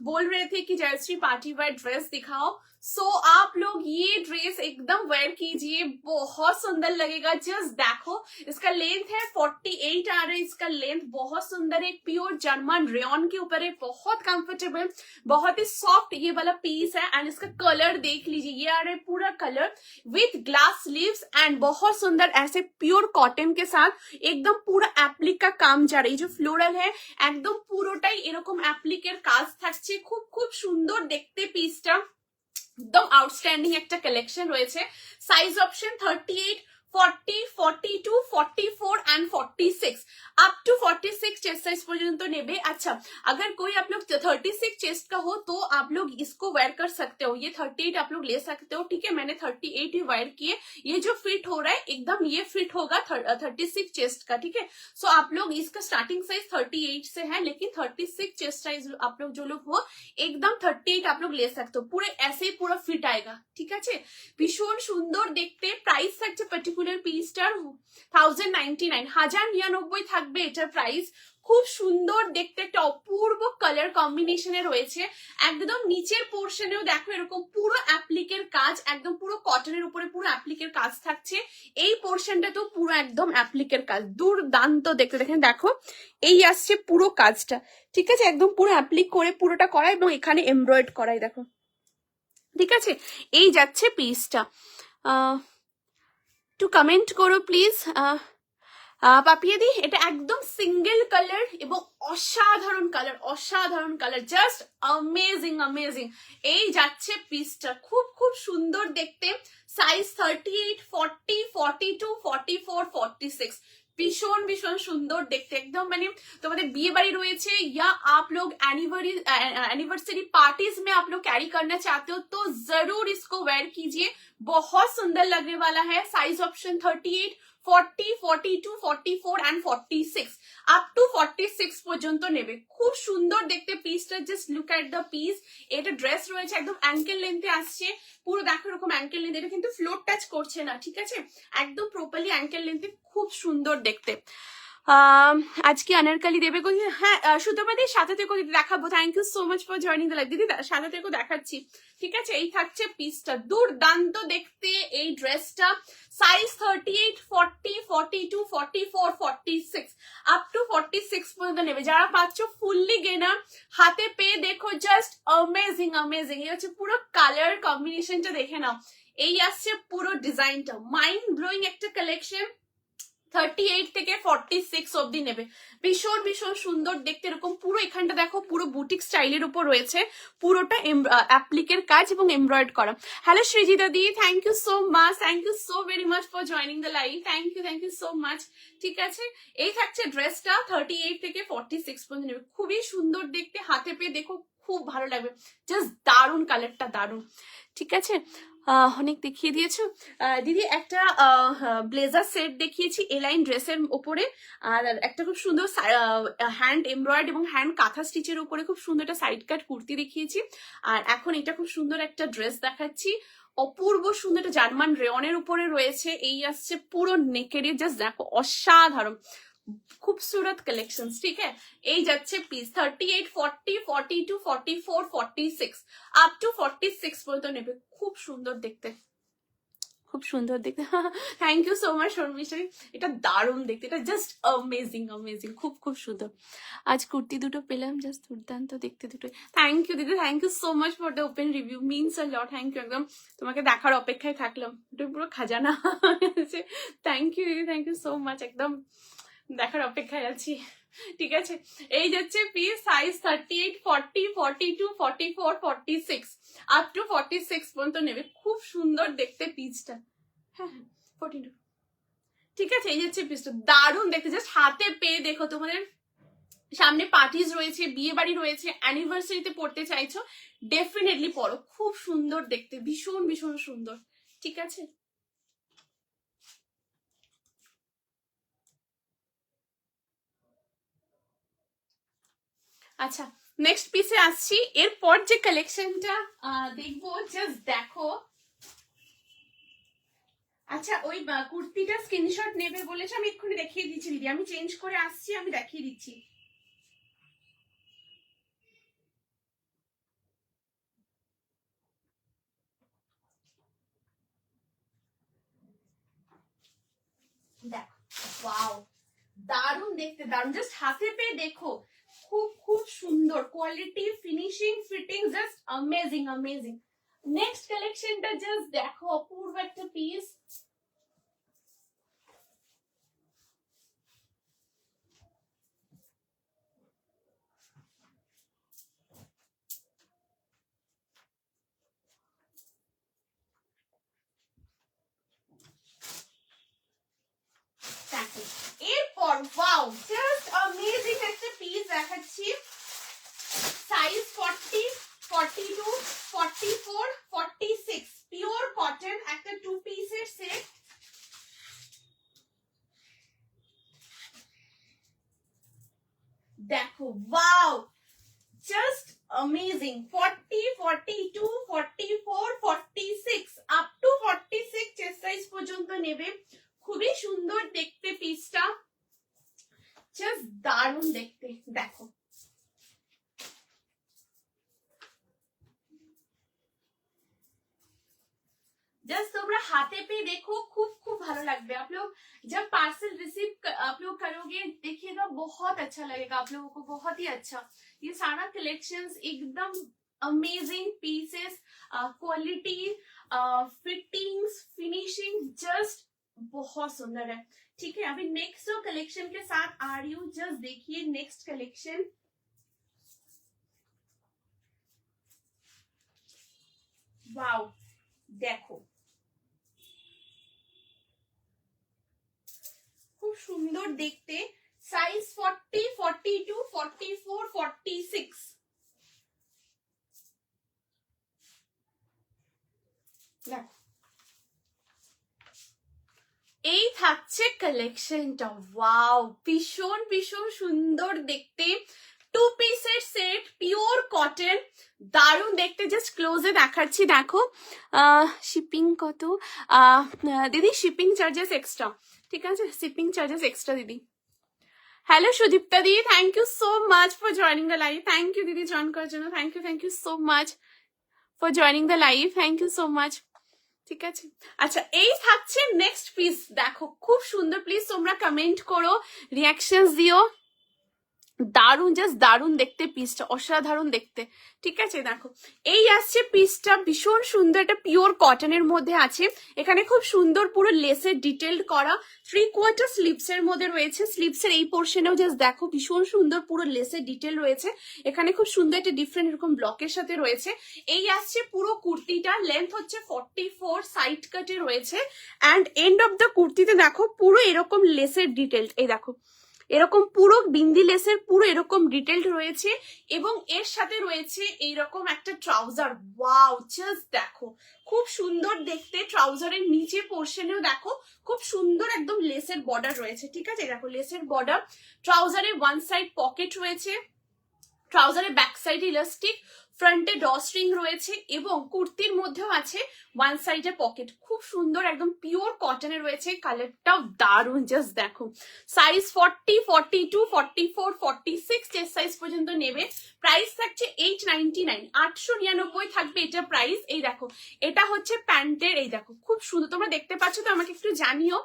Speaker 1: बोल रहे थे कि जयश्री पार्टी वेयर ड्रेस दिखाओ, सो आप लोग ये ड्रेस एकदम वेयर कीजिए, बहुत सुंदर लगेगा। जस्ट देखो इसका लेंथ है 48 आ रहा है, इसका लेंथ बहुत सुंदर है, प्योर जर्मन रेयन के ऊपर है, बहुत कंफर्टेबल, बहुत ही सॉफ्ट ये वाला पीस है। एंड इसका कलर देख लीजिए, ये आ रहा है पूरा colour with glass sleeves and बहुत सुंदर ऐसे प्योर कॉटन के साथ एकदम पूरा एप्लिक का काम जा रहा है। जो फ्लोरल है একদম পুরোটাই এরকম অ্যাপ্লিকের কাজ থাকছে, খুব খুব সুন্দর দেখতে পিসটা, একদম আউটস্ট্যান্ডিং একটা কালেকশন রয়েছে। Size option 38, 40, 42, 44 and 46, up to 46 chest size पर्यंत नेबे। अच्छा, अगर कोई आप लोग 36 चेस्ट का हो तो आप लोग इसको वेयर कर सकते हो, ये 38 आप लोग ले सकते हो, ठीक है। मैंने 38 ही वेयर किए, ये जो फिट हो रहा है एकदम ये फिट होगा 36 चेस्ट का, ठीक है। सो आप लोग इसका स्टार्टिंग साइज 38 से है, लेकिन 36 चेस्ट साइज आप लोग जो लोग हो एकदम 38 आप लोग ले सकते हो, पूरे ऐसे ही पूरा फिट आएगा, ठीक है। ভীষণ সুন্দর দেখতে, প্রাইস থাকছে পার্টিকুলার পিসটার 1099, 1099 থাকবে এটার প্রাইস। খুব সুন্দর দেখতে, একটা অপূর্ব কালার কম্বিনেশনে রয়েছে। একদম নিচের পোর্শনেও দেখো এরকম পুরো অ্যাপ্লিকের কাজ, একদম পুরো কটনের উপরে পুরো অ্যাপ্লিকের কাজ থাকছে। এই পোর্শনটা তো পুরো একদম অ্যাপ্লিকের কাজ, দুর্দান্ত দেখতে। দেখেন দেখো এই আসছে পুরো কাজটা, ঠিক আছে, একদম পুরো অ্যাপ্লিক করে পুরোটা করা এবং এখানে এমব্রয়েড করাই দেখো, ঠিক আছে। এই যাচ্ছে পিসটা, একটু কমেন্ট করো প্লিজ। পাপিয়ে দি, এটা একদম সিঙ্গেল কালার এবং অসাধারণ কালার, অসাধারণ কালার, জাস্ট অ্যামেজিং অ্যামেজিং। এই যাচ্ছে পিসটা, খুব খুব সুন্দর দেখতে। সাইজ 38, 40, 42, 44, 46, ভীষণ ভীষণ সুন্দর দেখতে, একদম মানে তোমাদের বিয়ে বাড়ি রয়েছে या आप लोग एनिवर्सरी पार्टीज में आप लोग कैरी करना चाहते हो तो जरूर इसको वेयर कीजिए, बहुत सुंदर लगने वाला है। Size option 38, 40, 42, 44 and 46 up to 46 পর্যন্ত নেবে। খুব সুন্দর দেখতে পিসটা, just look at the piece. এটা ড্রেস রয়েছে একদম অ্যাঙ্কেল লেন্থে আসছে, পুরো দেখো এরকম অ্যাঙ্কেল লেন্থ, এটা কিন্তু ফ্লোর টাচ করছে না, ঠিক আছে, একদম প্রপারলি অ্যাঙ্কেল লেন্থে, খুব সুন্দর দেখতে। আজকে আনারকালি দেবে গো, হ্যাঁ সুতপাদি সাথে থেকে দিদি দেখাবো। Thank you so much for joining the live দিদি, সাথে থেকে দেখাচ্ছি, ঠিক আছে। এই থাকছে পিসটা, দুর্দান্ত দেখতে এই ড্রেসটা। সাইজ 38, 40, 42, 44, 46 আপ টু 46 পর্যন্ত নেবে। যারা পাচ্ছ ফুললি গেনা, হাতে পেয়ে দেখো, জাস্ট অ্যামেজিং অ্যামেজিং। এই হচ্ছে পুরো কালার কম্বিনেশনটা, দেখে নাও। এই আসছে পুরো ডিজাইনটা, মাইন্ড ব্লোয়িং একটা কালেকশন। 38 থেকে 46 অব্দি নেবে। ভীষণ ভীষণ সুন্দর দেখতে, এরকম পুরো এখানটা দেখো পুরো বুটিক স্টাইলের উপর রয়েছে, পুরোটা অ্যাপ্লিকের কাজ এবং এমব্রয়েড করা। হ্যালো সৃজিতা দি, thank you so much, thank you so very much for joining the live, thank you so much, ঠিক আছে। এই থাকছে ড্রেসটা, 38 থেকে 46 পর্যন্ত নেবে। খুবই সুন্দর দেখতে, হাতে পেয়ে দেখো খুব ভালো লাগবে, জাস্ট দারুণ কালারটা, দারুণ, ঠিক আছে। অনেক দেখিয়ে দিয়েছো দিদি। একটা ব্লেজার সেট দেখিয়েছি এলাইন ড্রেসের ওপরে, আর একটা খুব সুন্দর হ্যান্ড এমব্রয়েড এবং হ্যান্ড কাঁথা স্টিচের উপরে খুব সুন্দর একটা সাইড কাট কুর্তি দেখিয়েছি। আর এখন এটা খুব সুন্দর একটা ড্রেস দেখাচ্ছি, অপূর্ব সুন্দর, একটা জার্মান রেয়নের উপরে রয়েছে। এই আসছে পুরো নেকের, জাস্ট দেখো অসাধারণ खूबसूरत कलेक्शंस, ठीक है। এই যাচ্ছে পিস 38, 40, 42, 44, 46 আপ টু 46 পর্যন্ত নেবে। খুব সুন্দর দেখতে, খুব সুন্দর দেখতে। Thank you so much Sharmistha, এটা দারুণ দেখতে, এটা জাস্ট অ্যামেজিং অ্যামেজিং, খুব খুব সুন্দর। আজ কুর্তি দুটো পেলাম, জাস্ট দুর্দান্ত দেখতে দুটো। থ্যাংক ইউ দিদি, thank you so much for the open review, means a lot. Thank you, একদম তোমাকে দেখার অপেক্ষায় থাকলাম, এটা পুরো খাজানা। থ্যাংক ইউ দিদি, থ্যাংক ইউ সো মাচ, একদম দেখার অপেক্ষায় আছি, ঠিক আছে। এই যাচ্ছে পিস, সাইজ 38, 40, 42, 44, 46 আপ টু 46 পর্যন্ত নেবে। খুব সুন্দর দেখতে পিসটা, হ্যাঁ 42, ঠিক আছে। এই যাচ্ছে পিসটা, দারুণ দেখতে, জাস্ট হাতে পেয়ে দেখো। তোমাদের সামনে পার্টিজ রয়েছে, বিয়ে বাড়ি রয়েছে, অ্যানিভার্সারিতে পড়তে চাইছো, ডেফিনেটলি পরো, খুব সুন্দর দেখতে, ভীষণ ভীষণ সুন্দর, ঠিক আছে। আচ্ছা নেক্সট পিসে আসছি। এরপর যে কালেকশনটা দেখবো, জাস্ট দেখো। আচ্ছা ওই কুর্তিটা স্ক্রিনশট নেবে বলেছে, আমি এক্ষুনি দেখিয়ে দিচ্ছি দিদি, আমি চেঞ্জ করে আসছি, আমি দেখিয়ে দিচ্ছি। দেখো, ওয়াও, দারুণ দেখতে, দারুণ, জাস্ট হাতে পেয়ে দেখো, খুব খুব সুন্দর quality, finishing, fitting, just amazing amazing. Next কালেকশনটা জাস্ট দেখো, অপূর্ব একটা পিস। এরপর ওয়াও, জাস্ট অ্যামেজিং একটা পিস দেখাচ্ছি। সাইজ 40, 42, 44, 46 পিওর কটন, একটা 2 পিসের সেট। দেখো wow, just amazing. 40, 42, 44, 46 up to 46 chest size পর্যন্ত নেবে। খুবই সুন্দর দেখতে পিসটা, জাস্ট দারুণ দেখতে, দেখো जस्ट তোমরা হাতে पे देखो, खूब खूब ভালো লাগবে। आप लोग जब पार्सल रिसीव आप लोग करोगे, देखिएगा बहुत अच्छा लगेगा आप लोगों को, बहुत ही अच्छा। ये सारा कलेक्शंस एकदम amazing pieces, quality, fittings, finishing, just बहुत सुंदर है, ठीक है। अभी नेक्स्ट जो कलेक्शन के साथ आ रही हूँ, जस्ट देखिए नेक्स्ट कलेक्शन। वाओ, देखो খুব সুন্দর দেখতে, সাইজ 40, 42, 44, 46 দেখো থাকছে কালেকশনটা, ওয়াও ভীষণ ভীষণ সুন্দর দেখতে, 2 পিসের সেট, পিওর কটন, দারুণ দেখতে। জাস্ট ক্লোজে দেখাচ্ছি, দেখো শিপিং কত দিদি, শিপিং চার্জেস এক্সট্রা, ঠিক আছে, শিপিং চার্জেস এক্সট্রা দিদি। হ্যালো সুদীপ্তা দি, thank you so much for joining the live, thank you দিদি জয়েন করার জন্য, thank you so much for joining the live, thank you so much. ঠিক আছে, আচ্ছা এই থাকছে নেক্সট পিস, দেখো খুব সুন্দর, প্লিজ তোমরা কমেন্ট করো, রিয়াকশনস দিও, দারুণ, জাস্ট দারুণ দেখতে পিসটা, অসাধারণ দেখতে। ঠিক আছে, দেখো এই আসছে পিসটা, ভীষণ সুন্দর, এটা পিওর কটনের মধ্যে আছে, এখানে খুব সুন্দর পুরো লেসের ডিটেলড করা, 3/4 স্লিভস এর মধ্যে রয়েছে, স্লিভস এর এই পোর্শনেও জাস্ট দেখো ভীষণ সুন্দর পুরো লেসের ডিটেল রয়েছে, এখানে খুব সুন্দর একটা ডিফারেন্ট এরকম ব্লকের সাথে রয়েছে। এই আসছে পুরো কুর্তিটা, লেন্থ হচ্ছে 44, সাইড কাটে রয়েছে, অ্যান্ড এন্ড অফ দ্য কুর্তিতে দেখো পুরো এরকম লেসের ডিটেল, এই দেখো এরকম পুরো বিন্দি লেসের পুরো এরকম ডিটেলড রয়েছে, এবং এর সাথে রয়েছে এইরকম একটা ট্রাউজার, ওয়াও জাস্ট দেখো খুব সুন্দর দেখতে, ট্রাউজারের নিচে পোর্শনেও দেখো খুব সুন্দর একদম লেসের বর্ডার রয়েছে। ঠিক আছে, দেখো লেসের বর্ডার, ট্রাউজারের ওয়ান সাইড পকেট রয়েছে, ট্রাউজারের ব্যাক সাইডে ইলাস্টিক, ফ্রন্টে ড্রস্ট্রিং রয়েছে, এবং কুর্তির মধ্যেও আছে ওয়ান সাইডে পকেট, খুব সুন্দর একদম পিওর কটনে রয়েছে, কালারটাও দারুণ, জাস্ট দেখো। সাইজ 40, 42, 44, 46 চেস্ট সাইজ পর্যন্ত নেবে, প্রাইস থাকছে 899, 899 থাকবে এটা প্রাইস। এই দেখো এটা হচ্ছে প্যান্টের, এই দেখো খুব সুন্দর, তোমরা দেখতে পাচ্ছ তো, আমাকে একটু জানিও।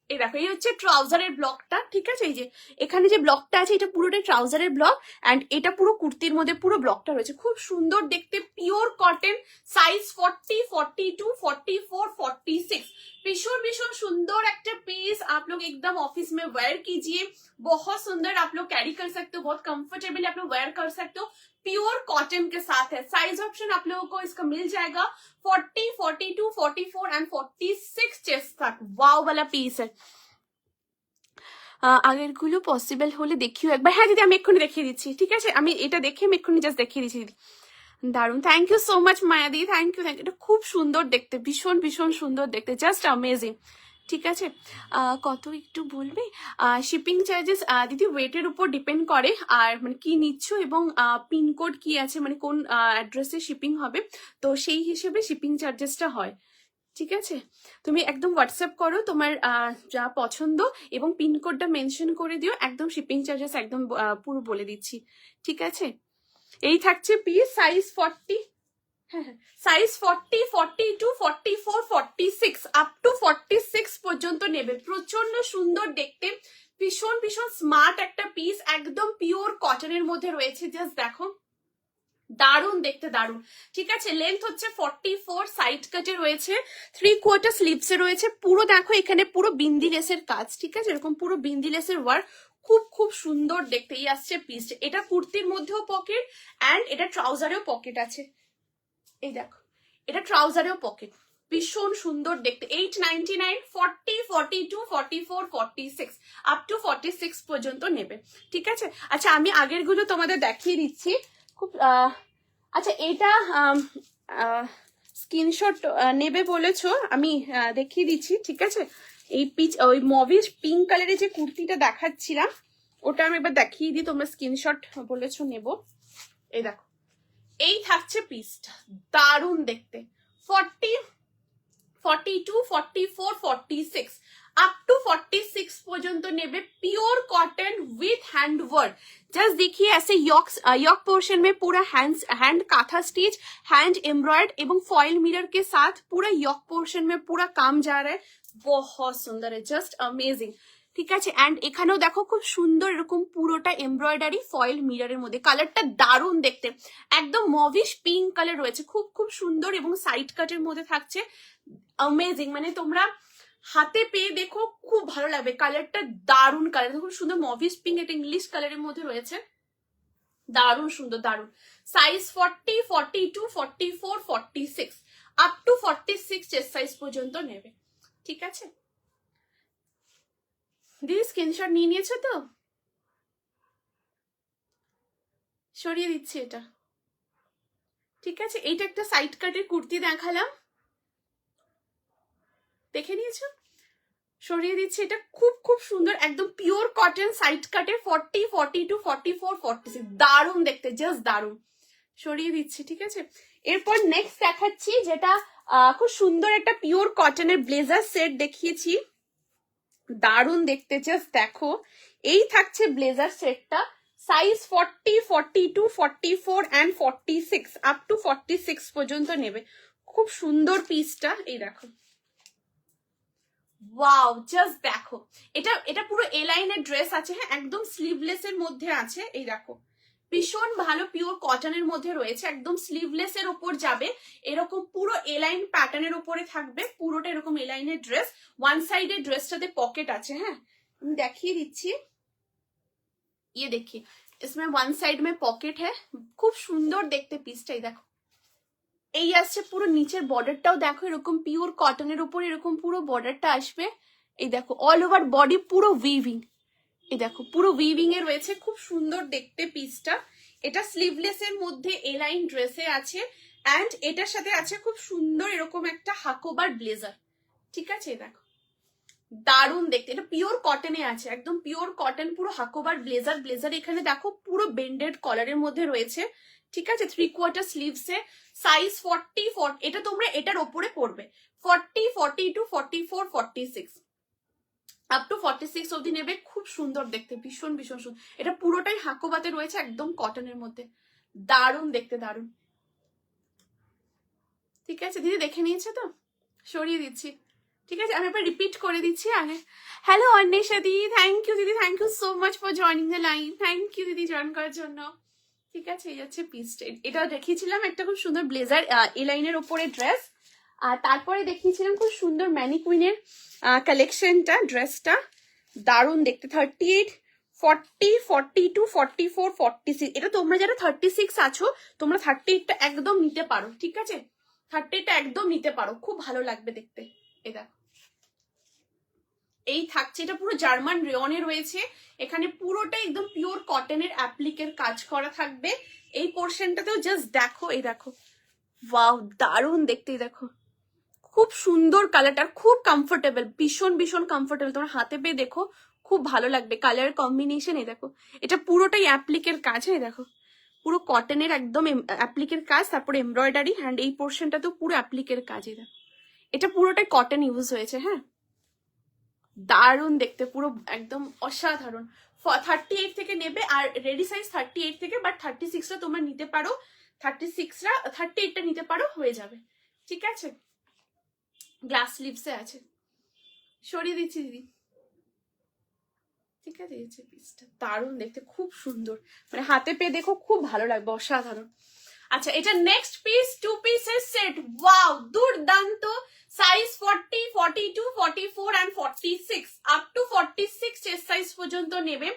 Speaker 1: এই দেখো এই হচ্ছে ট্রাউজারের ব্লকটা, ঠিক আছে, এই যে এখানে যে ব্লকটা আছে এটা পুরোটাই ট্রাউজারের ব্লক, অ্যান্ড এটা পুরো কুর্তির মধ্যে পুরো ব্লকটা রয়েছে, খুব সুন্দর দেখতে, পিওর কটন, সাইজ 40, 42, 44, 46, भीषण भीषण सुंदर एक पीस, आप लोग एकदम ऑफिस में वेयर कीजिए, बहुत सुंदर, आप लोग कैरी कर सकते हो, बहुत कंफर्टेबल आप लोग वेयर कर सकते हो, प्योर कॉटन के साथ है। साइज ऑप्शन आप लोगों को इसका मिल जाएगा 40, 42, 44 एंड 46 चेस्ट तक, वाव वाला पीस है। আগের গুলো পসিবল হলে দেখিও একবার। হ্যাঁ দিদি আমি এক্ষুনি দেখিয়ে দিচ্ছি, ঠিক আছে, আমি এটা দেখে আমি এক্ষুনি জাস্ট দেখিয়ে দিচ্ছি দিদি। দারুন, thank you so much Maya the, thank you. এটা খুব সুন্দর দেখতে, ভীষণ ভীষণ সুন্দর দেখতে, জাস্ট অ্যামেজিং। ঠিক আছে, কত একটু বলবে? শিপিং চার্জেস দিদি ওয়েটের উপর ডিপেন্ড করে, আর মানে কি নিচ্ছ এবং পিনকোড কি আছে, মানে কোন অ্যাড্রেসে শিপিং হবে, তো সেই হিসেবে শিপিং চার্জেসটা হয়। ঠিক আছে, তুমি একদম হোয়াটসঅ্যাপ করো তোমার যা পছন্দ এবং পিনকোডটা মেনশন করে দিও, একদম শিপিং চার্জেস একদম পুরো বলে দিচ্ছি। ঠিক আছে, এই থাকছে পিস, সাইজ 40, হ্যাঁ সাইজ 40, 42, 44, 46 আপ টু 46 পর্যন্ত নেবে, প্রচন্ড সুন্দর দেখতে, ভীষণ ভীষণ স্মার্ট একটা পিস, একদম পিওর কটনের মধ্যে রয়েছে, জাস্ট দেখো দারুণ দেখতে, দারুণ। ঠিক আছে, লেন্থ হচ্ছে 44, সাইড কাটে রয়েছে, 3/4 স্লিভসে রয়েছে, পুরো দেখো এখানে পুরো বিন্দি লেসের কাজ, ঠিক আছে, এরকম পুরো বিন্দি লেসের ওয়ার্ক, খুব খুব সুন্দর দেখতে। এই আসছে পিস, এটা কুর্তির মধ্যেও পকেট অ্যান্ড এটা ট্রাউজারেও পকেট আছে, এই দেখো এটা ট্রাউজারেও পকেট, ভীষণ সুন্দর দেখতে। 899, 40, 42, 44, 46 আপ টু 46 পর্যন্ত নেবে। ঠিক আছে, আচ্ছা আমি আগের গুলো তোমাদের দেখিয়ে দিচ্ছি খুব। আচ্ছা এটা স্ক্রিনশট নেবে বলেছো, আমি দেখিয়ে দিচ্ছি। ঠিক আছে, এই ওই মভিশ পিঙ্ক কালারের যে কুর্তিটা দেখাচ্ছিলাম ওটা আমি এবার দেখিয়ে দিই, তোমরা স্ক্রিনশট বলেছো নেব। এই দেখো এই থাকছে পিসটা, দারুণ দেখতে, 40, 42, 44, 46 আপ টু 46 পর্যন্ত নেবে, pure cotton with hand work. Just देखिए ऐसे यॉक पोर्शन में पूरा हैंड काथा स्टिच, हैंड एम्ब्रॉयड एवं फॉइल मिरर के साथ पूरा यॉक पोर्शन में पूरा काम जा रहा है, बहुत सुंदर है, जस्ट अमेजिंग। ঠিক আছে, অ্যান্ড এখানেও দেখো খুব সুন্দর এরকম পুরোটা এমব্রয়ডারি ফয়েল মিররের মধ্যে, কালারটা দারুণ দেখতে, একদম মভিশ পিঙ্ক কালার রয়েছে, খুব খুব সুন্দর, এবং সাইড কাটের মধ্যে থাকছে, অ্যামেজিং। মানে তোমরা হাতে পেয়ে দেখো খুব ভালো লাগবে, কালারটা দারুণ, কালার খুব সুন্দর মভিশ পিঙ্ক, এটা ইংলিশ কালারের মধ্যে রয়েছে, দারুণ সুন্দর, দারুণ। Size 40, 42, 44, 46 up to 46 chest size পর্যন্ত নেবে। ঠিক আছে দিদি, স্ক্রিনশট নিয়ে নিয়েছো তো? সরিয়ে দিচ্ছি এটা। ঠিক আছে, এইটা একটা সাইড কাটের কুর্তি দেখালাম, দেখে নিয়েছো, সরিয়ে দিচ্ছি, এটা খুব খুব সুন্দর, একদম পিওর কটন, সাইড কাটে, 40, 42, 44, 46, দারুণ দেখতে, জাস্ট দারুণ। সরিয়ে দিচ্ছি, ঠিক আছে। এরপর নেক্সট দেখাচ্ছি, যেটা খুব সুন্দর একটা পিওর কটনের ব্লেজার সেট দেখিয়েছি, দারুণ দেখতে, জাস্ট দেখো। এই থাকছে ব্লেজার সেটটা, সাইজ 40, 42, 44 অ্যান্ড 46, আপ টু 46 পর্যন্ত নেবে। খুব সুন্দর পিসটা, এই দেখো, ওয়াও, জাস্ট দেখো। এটা এটা পুরো এ লাইনের ড্রেস আছে, হ্যাঁ, একদম স্লিভলেস এর মধ্যে আছে, এই দেখো, ভীষণ ভালো পিওর কটনের মধ্যে রয়েছে, একদম স্লিভলেস এর ওপর যাবে, এরকম পুরো এ লাইন প্যাটার্নের উপরে থাকবে, পুরোটা এরকম এ লাইনের ড্রেস। ওয়ান সাইডে ড্রেসটাতে পকেট আছে, হ্যাঁ, আমি দেখিয়ে দিচ্ছি, ये देखिए, इसमें वन साइड में पॉकेट है, খুব সুন্দর দেখতে পিসটাই দেখো। এই আসছে পুরো নিচের বর্ডারটাও দেখো, এরকম পিওর কটনের উপর এরকম পুরো বর্ডারটা আসবে, এই দেখো, অল ওভার বডি পুরো উইভিং, এই দেখো পুরো উইভিং এ রয়েছে, খুব সুন্দর দেখতে পিসটা। এটা স্লিভলেস এর মধ্যে এ লাইন ড্রেসে আছে, অ্যান্ড এটার সাথে আছে খুব সুন্দর এরকম একটা হাকোবার ব্লেজার, ঠিক আছে, দেখো, দারুণ দেখতে। এটা পিওর কটনে আছে, একদম পিওর কটন, পুরো হাকোবার ব্লেজার। ব্লেজার এখানে দেখো পুরো বেন্ডেড কলারের মধ্যে রয়েছে, ঠিক আছে, 3/4 স্লিভসে, সাইজ 40, এটা তোমরা এটার ওপরে পড়বে, 40, 42, 44, 46, আপ টু 46 অবধি নেবে। খুব সুন্দর দেখতে, ভীষণ ভীষণ সুন্দর। এটা পুরোটাই হাকোবাতে রয়েছে, একদম কটনের মধ্যে, দারুণ দেখতে, দারুণ, ঠিক আছে। দিদি দেখে নিয়েছে তো, সরিয়ে দিচ্ছি, ঠিক আছে, আমি এবার রিপিট করে দিচ্ছি আগে। Hello Anwesha di, thank you দিদি, thank you so much for joining the line, thank you দিদি জয়েন করার জন্য, ঠিক আছে। এই হচ্ছে পিসটা, এটা দেখিয়েছিলাম একটা খুব সুন্দর ব্লেজার এ লাইনের ওপরে ড্রেস, আর তারপরে দেখিয়েছিলাম খুব সুন্দর ম্যানিকুইনের কালেকশনটা, ড্রেসটা দারুণ দেখতে, 38, 40, 42, 44, 46, এটা তোমরা যারা 36 আছো তোমরা 38টা একদম নিতে পারো, ঠিক আছে, 38টা একদম নিতে পারো, খুব ভালো লাগবে দেখতে। এই দেখো, এই থাকছে, এটা পুরো জার্মান রেয়নে রয়েছে, এখানে পুরোটা একদম পিওর কটনের অ্যাপ্লিকের কাজ করা থাকবে। এই পোর্শনটাতেও জাস্ট দেখো, এই দেখো, ওয়াও, দারুণ দেখতে, দেখো, খুব সুন্দর কালারটা, খুব কমফোর্টেবল, ভীষণ ভীষণ কমফোর্টেবল, তোমার হাতে পেয়ে দেখো, খুব ভালো লাগবে কালার কম্বিনেশন। এই দেখো, এটা পুরোটাই অ্যাপ্লিকের কাজ, এই দেখো, পুরো কটনের একদম অ্যাপ্লিকের কাজ, তারপরে এমব্রয়ডারি, হ্যান্ড এই পোর্শনটাতেও পুরো অ্যাপ্লিকের কাজ, এই দেখো, এটা পুরোটাই কটন ইউজ হয়েছে, হ্যাঁ, দারুণ দেখতে, পুরো একদম অসাধারণ। 38 থেকে নেবে, আর রেডি সাইজ 38 থেকে, বাট 36টা তোমরা নিতে পারো, 38টা নিতে পারো, হয়ে যাবে, ঠিক আছে। গ্লাস স্লিভসে আছে, সরিয়ে দিচ্ছি দিদি, ঠিক আছে। এই যে পিসটা দারুণ দেখতে, খুব সুন্দর, মানে হাতে পেয়ে দেখো, খুব ভালো লাগবে, অসাধারণ। আচ্ছা, এটা নেক্সট পিস, 2 পিসের সেট, ওয়াও, দুর্দান্ত, size 40, 42, 44 and 46, up to 46 chest size পর্যন্ত নেবে।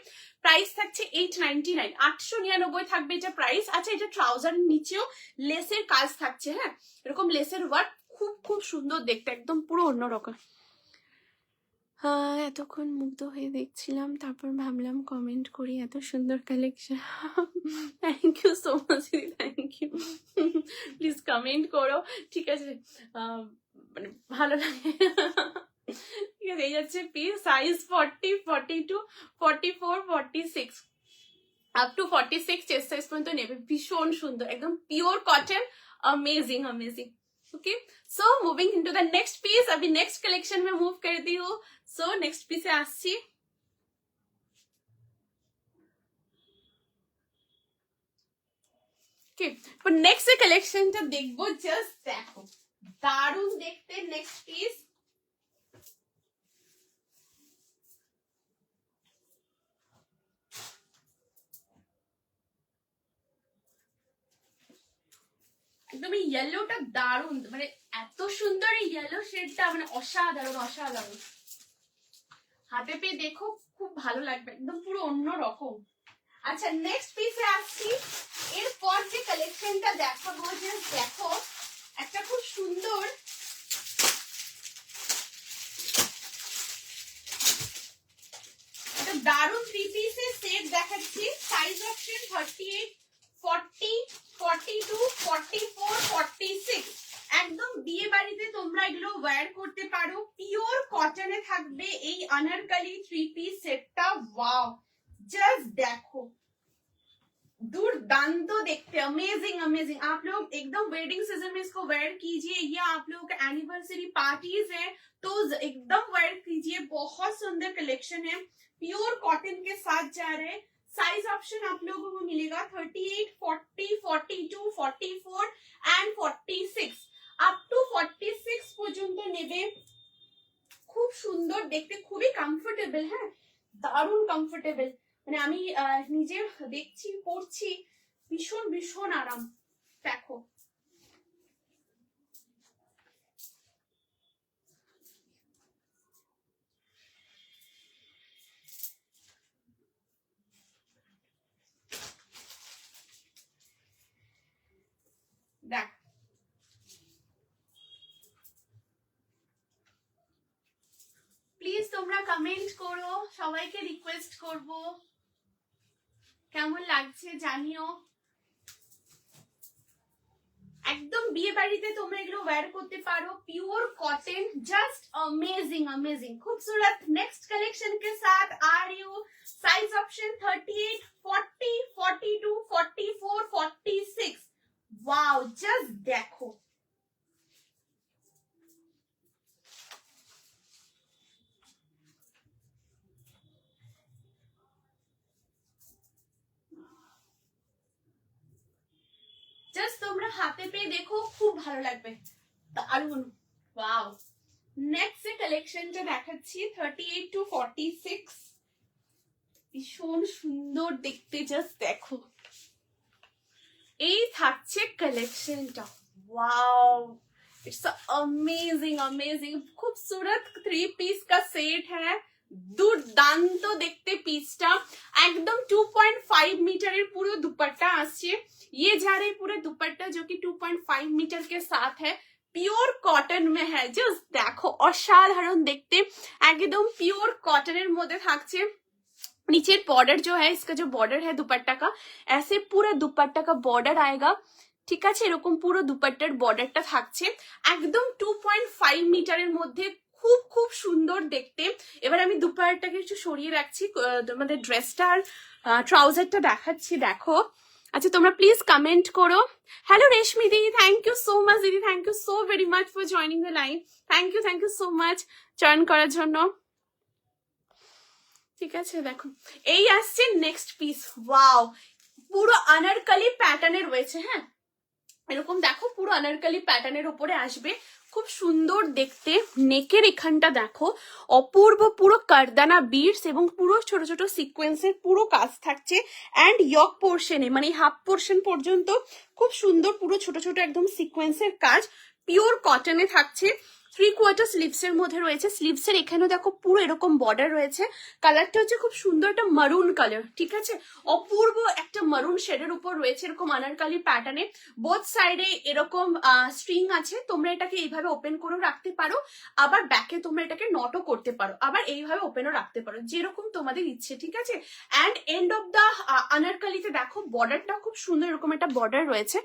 Speaker 1: প্রাইস থাকছে 899, 899 থাকবে এটা প্রাইস। আচ্ছা, এটা ট্রাউজারের নিচেও লেসের কাজ থাকছে, হ্যাঁ, এরকম লেসের ওয়ার্ক, খুব খুব সুন্দর দেখতে, একদম পুরো অন্যরকম। এতক্ষণ মুগ্ধ হয়ে দেখছিলাম, তারপর ভাবলাম কমেন্ট করি, এত সুন্দর collection, thank you so much দিদি, থ্যাংক ইউ, প্লিজ কমেন্ট করো, ঠিক আছে, মানে ভালো লাগে, ঠিক আছে। এই যাচ্ছে piece, size 40, 42, 44, 46, up to 46 chest size পর্যন্ত নেবে, ভীষণ সুন্দর, একদম pure cotton, amazing amazing. Okay, so moving into the next piece, अभी नेक्स्ट कलेक्शन में मूव करती हूँ। सो नेक्स्ट पीस है आसी, ओके, पर नेक्स्ट कलेक्शन जो देखबो, जस्ट देखो, दारुण देखते नेक्स्ट पीस, একদম এই ইয়েলোটা দারুণ, মানে এত সুন্দর এই ইয়েলো শেডটা, মানে অসাধারণ অসাধারণ, হাতে পেয়ে দেখো, খুব ভালো লাগবে, একদম পুরো অন্য রকম। আচ্ছা, নেক্সট পিসে আসছি, এরপর যে কালেকশনটা দেখাবো, যে দেখো, একটা খুব সুন্দর, একটা দারুণ 3 পিসের সেট দেখাচ্ছি, সাইজ অপশন 38, 40, 42, 44, 46, একদম বিয়ে বাড়িতে তোমরা এগুলো ওয়্যার করতে পারো, পিওর কটনের কটনে থাকবে এই अनारकली 3 পিস সেটটা। वाओ जस्ट देखो दुर्दांत देखते, अमेजिंग अमेजिंग। आप लोग एकदम वेडिंग सीजन में इसको वेयर कीजिए, या आप लोगों का एनिवर्सरी पार्टीज है तो एकदम वेयर कीजिए। बहुत सुंदर कलेक्शन है, प्योर कॉटन के साथ जा रहे हैं। साइज ऑप्शन आप लोगों को मिलेगा 38, 40, 42, 44 एंड 46 अप टू 46 পর্যন্ত নেবে। খুব সুন্দর দেখতে, খুবই কমফোর্টেবল, হ্যাঁ দারুণ কমফোর্টেবল। মানে আমি নিজে দেখছি পড়ছি, ভীষণ ভীষণ আরাম। দেখো দেখ, প্লিজ তোমরা কমেন্ট করো, সবাইকে রিকোয়েস্ট করব কেমন লাগছে জানিও। একদম বিয়ে বাড়িতে তোমরা এগুলো ওয়্যার করতে পারো, pure cotton, just amazing amazing खूबसूरत। नेक्स्ट कलेक्शन के साथ आ रही हूँ। Size option 38, 40, 42, 44, 46। वाओ जस्ट देखो, জাস্ট তোমরা হাতে পেয়ে দেখো, খুব ভালো লাগবে, দারুণ। ওয়াও নেক্সট যে কালেকশনটা দেখাচ্ছি 38 টু 46, ভীষণ সুন্দর দেখতে, জাস্ট দেখো। এই থাকছে কালেকশনটা। वाओ इट्स अमेजिंग अमेजिंग खूबसूरत 3 पीस का सेट है। দুর্দান্ত দেখতে পিসটা, একদম 2.5 मीटर पूरा दुपट्टा আসছে। ये जा रही पूरा दुपट्टा जो कि 2.5 मीटर के साथ है, प्योर कॉटन में है। जस्ट देखो असाधारण देखते, एकदम प्योर कॉटन মধ্যে থাকছে। नीचे बॉर्डर जो है, इसका जो बॉर्डर है दुपट्टा का, ऐसे पूरा दुपट्टा का बॉर्डर आएगा, ঠিক আছে। এরকম পুরো দুপাট্টার বর্ডারটা থাকছে, একদম 2.5 মিটারের মধ্যে, খুব খুব সুন্দর দেখতে। এবার আমি দুপাট্টাটাকে একটু সরিয়ে রাখছি, আমাদের ড্রেসটা আর ট্রাউজারটা দেখাচ্ছি। দেখো, আচ্ছা তোমরা প্লিজ কমেন্ট করো। হ্যালো রেশমি দিদি, থ্যাংক ইউ সো মাচ দিদি, thank you so very much for joining the live. Thank you so much join করার জন্য। ঠিক আছে, দেখো এই আসছে নেক্সট পিস। ওয়াও পুরো अनारकली প্যাটার্নের রয়েছে, হ্যাঁ এরকম দেখো পুরো अनारकली প্যাটার্নের উপরে আসবে, খুব সুন্দর দেখতে। নেকের এখানটা দেখো অপূর্ব, পুরো কারদানা বিডস এবং পুরো ছোট ছোট সিকোয়েন্সের পুরো কাজ থাকছে। অ্যান্ড ইয়ক পোর্শনে মানে হাফ পোর্শন পর্যন্ত খুব সুন্দর পুরো ছোট ছোট একদম সিকোয়েন্সের কাজ, পিওর কটনে থাকছে। 3/4 স্লিভসের মধ্যে রয়েছে। স্লিভসের এখানেও দেখো পুরো এরকম বর্ডার রয়েছে। কালারটা হচ্ছে খুব সুন্দর একটা মারুন কালার, ঠিক আছে, অপূর্ব একটা মারুন শেডের উপর রয়েছে এরকম अनारकली প্যাটার্নে। বোথ সাইডে এরকম স্ট্রিং আছে, তোমরা এটাকে এইভাবে ওপেন করেও রাখতে পারো, আবার ব্যাকে তোমরা এটাকে নটও করতে পারো, আবার এইভাবে ওপেনও রাখতে পারো, যেরকম তোমাদের ইচ্ছে, ঠিক আছে। অ্যান্ড এন্ড অফ দা अनारकलीতে দেখো বর্ডারটা খুব সুন্দর, এরকম একটা বর্ডার রয়েছে,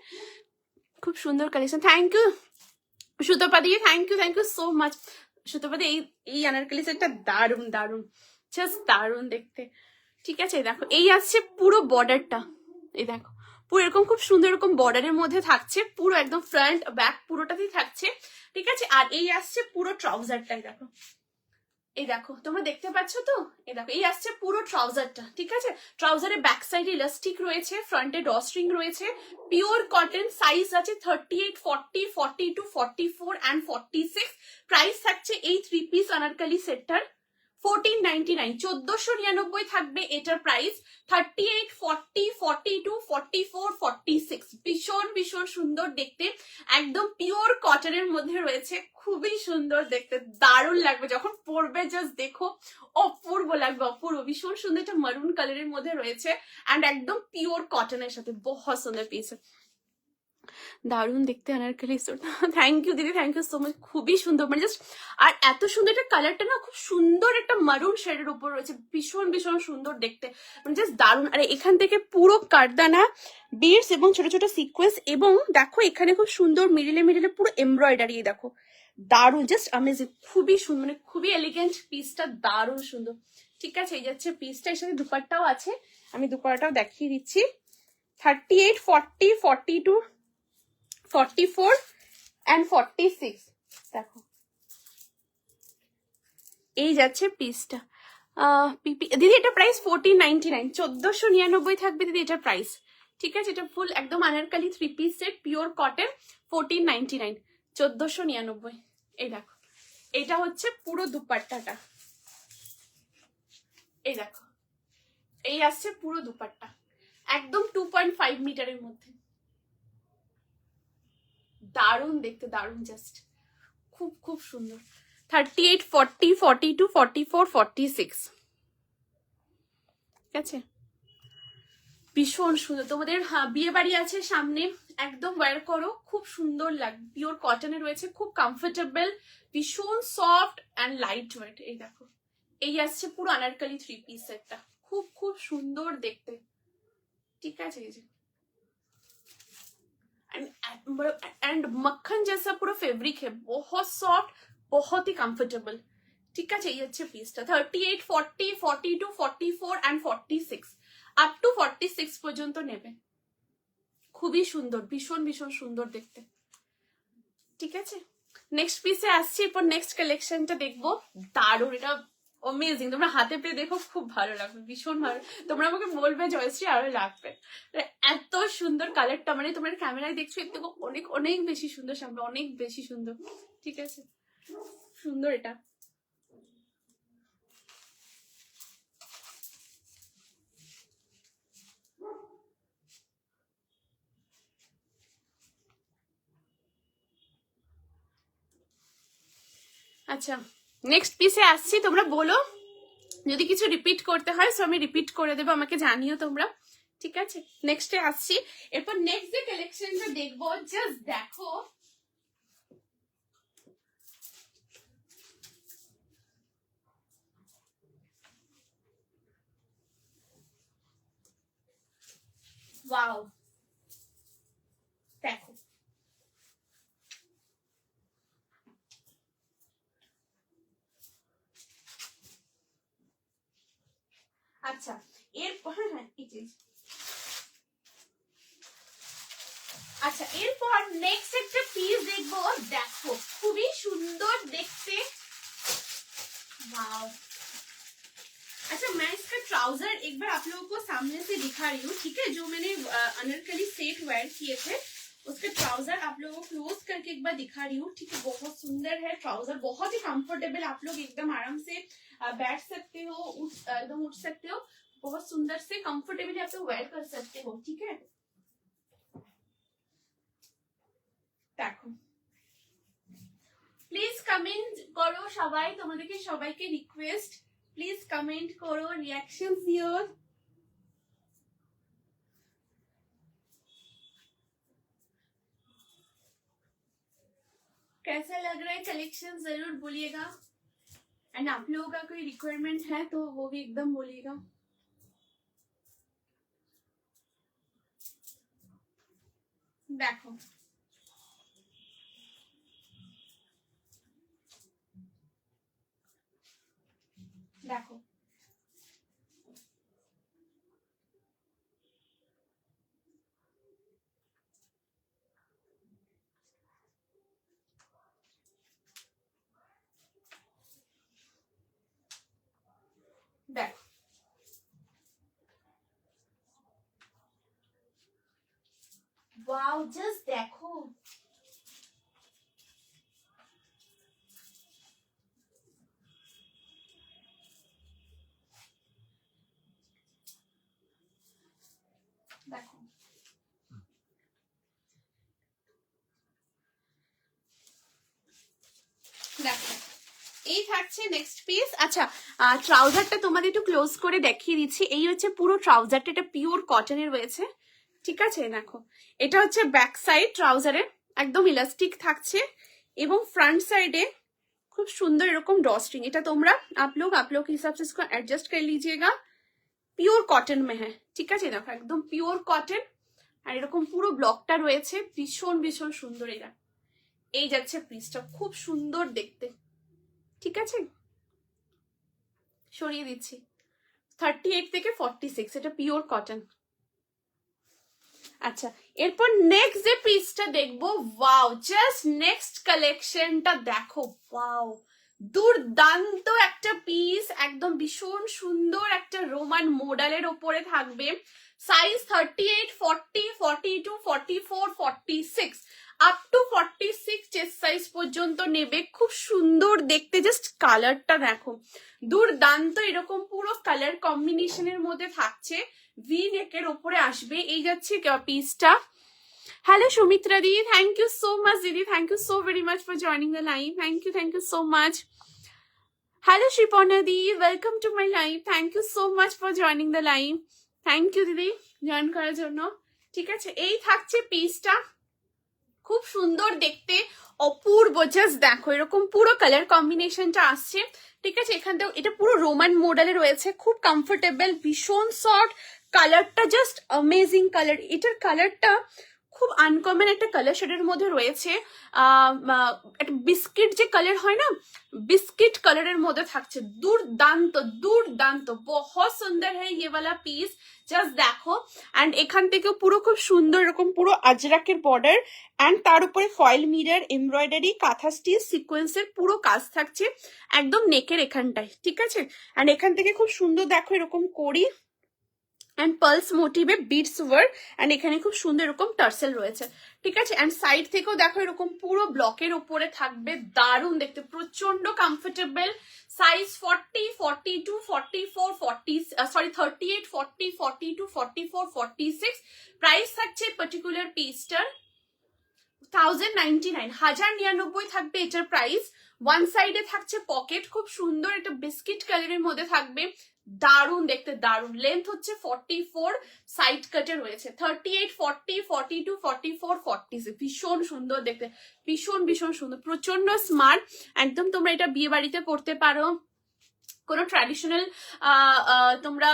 Speaker 1: খুব সুন্দর কালেকশন। থ্যাংক ইউ সুতপা দিয়ে, thank you so much Sutapa দিয়ে। এই अनारकली সেটটা দারুণ দারুণ, জাস্ট দারুণ দেখতে, ঠিক আছে। দেখো এই আসছে পুরো বর্ডারটা, এই দেখো পুরো এরকম খুব সুন্দর এরকম বর্ডারের মধ্যে থাকছে, পুরো একদম ফ্রন্ট ব্যাক পুরোটাতেই থাকছে, ঠিক আছে। আর এই আসছে পুরো ট্রাউজারটাই, দেখো এই দেখো তোমরা দেখতে পাচ্ছ তো, এই দেখো এই আসছে পুরো ট্রাউজারটা, ঠিক আছে। ট্রাউজারের ব্যাক সাইডে ইলাস্টিক রয়েছে, ফ্রন্টে ড্রস্ট্রিং রয়েছে, পিওর কটন। সাইজ আছে 38, 40, 42, 44 এন্ড 46। প্রাইস থাকছে এই 3 পিস अनारकली সেটটার 1499, 1499 থাকবে এটার প্রাইস। 38, 40, 42, 44, 46 ভীষণ ভীষণ সুন্দর দেখতে, একদম পিওর কটনের মধ্যে রয়েছে, খুবই সুন্দর দেখতে, দারুণ লাগবে যখন পরবে, জাস্ট দেখো অপূর্ব লাগবে, অপূর্ব, ভীষণ সুন্দর একটা মারুন কালারের মধ্যে রয়েছে অ্যান্ড একদম পিওর কটনের সাথে, বহুত সুন্দর পিস, দারুণ দেখতে अनारकली सूट। থ্যাংক ইউ দিদি, থ্যাংক ইউ সো মাচ, খুবই সুন্দর, মানে জাস্ট আর এত সুন্দর একটা কালারটা না, খুব সুন্দর একটা মারুন শেডের উপর রয়েছে, ভীষণ ভীষণ সুন্দর দেখতে, মানে জাস্ট দারুণ। আর এখান থেকে পুরো কারদানা বিডস এবং ছোট ছোট সিকোয়েন্স, এবং দেখো এখানে খুব সুন্দর মিডিলে মিডিলে পুরো এমব্রয়ডারি, দেখো দারুণ, জাস্ট অ্যামেজিং, খুবই সুন্দর, মানে খুবই এলিগেন্ট পিসটা, দারুণ সুন্দর। ঠিক আছে, এই যাচ্ছে পিসটা, এর সাথে দুপাট্টাও আছে, আমি দুপাট্টাও দেখিয়ে দিচ্ছি। 38, 40, 42, 44 and 46। দেখো এই যাচ্ছে পিসটা। দিদি এটা প্রাইস 1499, 1499 থাকবে দিদি এটা প্রাইস। ঠিক আছে, এটা ফুল একদম Anarkali 3 piece set, pure cotton, 1499, 1499। এই দেখো, এটা হচ্ছে পুরো দুপাট্টাটা, এই দেখো, এই আসছে পুরো দুপাট্টা, একদম 2.5 মিটারের মধ্যে, দারুণ দেখতে, দারুণ, জাস্ট খুব খুব সুন্দর। 38, 40, 42, 44, 46। ঠিক আছে, ভীষণ সুন্দর। তোমাদের বিয়ে বাড়ি আছে সামনে, একদম ওয়্যার করো, খুব সুন্দর লাগবে। পিওর কটনে রয়েছে, খুব কমফোর্টেবল, ভীষণ সফট অ্যান্ড লাইট ওয়েট। এই দেখো, এই আসছে পুরো আনারকলি 3 পিস সেটটা, খুব খুব সুন্দর দেখতে। ঠিক আছে, এই যে एंड मक्खन जैसा पूरा फैब्रिक है, बहुत सॉफ्ट, बहुत ही कंफर्टेबल। ঠিক আছে, এই হচ্ছে পিসটা। 38, 40, 42, 44 and 46, আপ টু 46 পর্যন্ত নেবে। খুবই সুন্দর, ভীষণ ভীষণ সুন্দর দেখতে। ঠিক আছে, নেক্সট পিসে আসছি, এরপর নেক্সট কালেকশনটা দেখবো, দারুণ, এটা অ্যামেজিং। তোমরা হাতে পেয়ে দেখো, খুব ভালো লাগবে, ভীষণ ভালো। তোমরা আমাকে বলবে জয়শ্রী আরো লাগবে, এত সুন্দর কালারটা, মানে তোমরা ক্যামেরায় দেখছো এর থেকে অনেক অনেক বেশি সুন্দর, সামনে অনেক বেশি সুন্দর। ঠিক আছে, সুন্দর এটা। আচ্ছা, নেক্সট পিসে আসছি, তোমরা বলো যদি কিছু রিপিট করতে হয়, সো আমি রিপিট করে দেবো, আমাকে জানিও তোমরা। ঠিক আছে, নেক্সটে আসছি, এরপর নেক্সট যে কালেকশনটা দেখবো, জাস্ট দেখো, ওয়াও, দেখো আচ্ছা, এরপর হ্যাঁ আচ্ছা, এরপর নেক্সট একটা পিস দেখবো, দেখো খুবই সুন্দর দেখতে, वाओ। अच्छा, मैं इसका ट्राउजर एक बार आप लोगों को सामने से दिखा रही हूँ, ठीक है, जो मैंने अनारकली सेट वेयर किए थे, उसका ट्राउजर आप लोगों को क्लोज करके एक बार दिखा रही हूँ। ठीक है, बहुत सुंदर है ट्राउजर, बहुत ही कंफर्टेबल, आप लोग एकदम आराम से बैठ सकते हो, एकदम उठ सकते हो, बहुत सुंदर से कंफर्टेबली आप लोग वेयर कर सकते हो। ठीक है, देखो প্লিজ কমেন্ট করো সবাই, তোমাদেরকে সবাইকে রিকোয়েস্ট, প্লিজ কমেন্ট করো, রিঅ্যাকশন দিও। कैसा लग रहा है कलेक्शन, जरूर बोलिएगा, एंड आप लोगों का कोई रिक्वायरमेंट है तो वो भी एकदम बोलिएगा। देखो देखो, देखो वाओ, जस्ट देखो, देखो দেখো, এই থাকছে নেক্সট পিস। আচ্ছা, ট্রাউজারটা তোমাদের একটু ক্লোজ করে দেখিয়ে দিচ্ছি, এই হচ্ছে পুরো ট্রাউজারটা, এটা পিওর কটনের রয়েছে। ঠিক আছে, দেখো এটা হচ্ছে ব্যাক সাইড ট্রাউজারের, একদম ইলাস্টিক থাকছে, এবং फ्रंट साइडे खूब सुंदर এরকম ড্রস্ট্রিং। এটা তোমরা आप लोग के हिसाब से इसको एडजस्ट कर लीजिएगा, পিওর কটন में है। ঠিক আছে, দেখো একদম পিওর কটন, আর এরকম পুরো ব্লকটা রয়েছে, ভীষণ ভীষণ সুন্দর। এটা এই যাচ্ছে পিসটা, খুব সুন্দর দেখতে। ঠিক আছে, সরিয়ে দিচ্ছি। 38 থেকে 46, এটা পিওর কটন। আচ্ছা, এরপর নেক্সট যে পিসটা দেখবো, ওয়াও, জাস্ট নেক্সট কালেকশনটা দেখো, ওয়াও, দুর্দান্ত একটা পিস, একদম ভীষণ সুন্দর একটা রোমান মডেলের ওপরে থাকবে। Size 38, 40, 42, 44, 46 up to 46 chest size পর্যন্ত নেবে। খুব সুন্দর দেখতে, জাস্ট কালারটা দেখো, দুর্দান্ত। এরকম পুরো কালার কম্বিনেশনের মধ্যে থাকছে, ভি নেকের ওপরে আসবে। এই যাচ্ছে পিসটা। Hello Sumitra di, thank you so much দিদি, thank you so very much for joining the live, thank you so much. Hello Sriparna di, welcome to my live, thank you so much for joining the live, thank you দিদি join করার জন্য। ঠিক আছে, এই থাকছে পিসটা, খুব সুন্দর দেখতে, অপূর্ব, জাস্ট দেখো এরকম পুরো কালার কম্বিনেশনটা আসছে। ঠিক আছে, এখান থেকে এটা পুরো রোমান মডেলে রয়েছে, খুব কমফোর্টেবল, ভীষণ সফট, কালারটা জাস্ট অ্যামেজিং কালার। এটার কালারটা খুব আনকমন একটা কালার শেডের মধ্যে রয়েছে, একটা বিস্কিট যে কালার হয় না, বিস্কিট কালারের মধ্যে থাকছে, দুর্দান্ত দুর্দান্ত, বহুত সুন্দর হ্যাঁ ये वाला পিস, জাস্ট দেখো। অ্যান্ড এখান থেকেও পুরো খুব সুন্দর এরকম পুরো আজরাকের বর্ডার, অ্যান্ড তার উপরে ফয়েল মিরর, এমব্রয়ডারি, কাঁথা স্টিচ, সিকোয়েন্সের পুরো কাজ থাকছে একদম নেকের এখানটায়। ঠিক আছে, অ্যান্ড এখান থেকে খুব সুন্দর দেখো এরকম করি অ্যান্ড পালস মোটিভে বিটস ওয়ার্ক, অ্যান্ড এখানে খুব সুন্দর এরকম টার্সেল রয়েছে। ঠিক আছে, অ্যান্ড সাইড থেকেও দেখো এরকম পুরো ব্লকের উপরে থাকবে, দারুণ দেখতে, প্রচন্ড কমফোর্টেবল। Size 40, 42, 44, 40, sorry 38, 40, 42, 44, 46। প্রাইস থাকছে পার্টিকুলার পিসটার 1099, 1099 থাকবে এটার প্রাইস। ওয়ান সাইডে থাকছে পকেট, খুব সুন্দর একটা বিস্কিট কালারের মধ্যে থাকবে, দারুণ দেখতে, দারুণ। লেন্থ হচ্ছে 44, সাইড কাটে রয়েছে 38, 40, 42, 44, 46, ভীষণ সুন্দর দেখতে, ভীষণ ভীষণ সুন্দর, প্রচন্ড স্মার্ট। একদম তোমরা এটা বিয়ে বাড়িতে পড়তে পারো, কোনো ট্র্যাডিশনাল তোমরা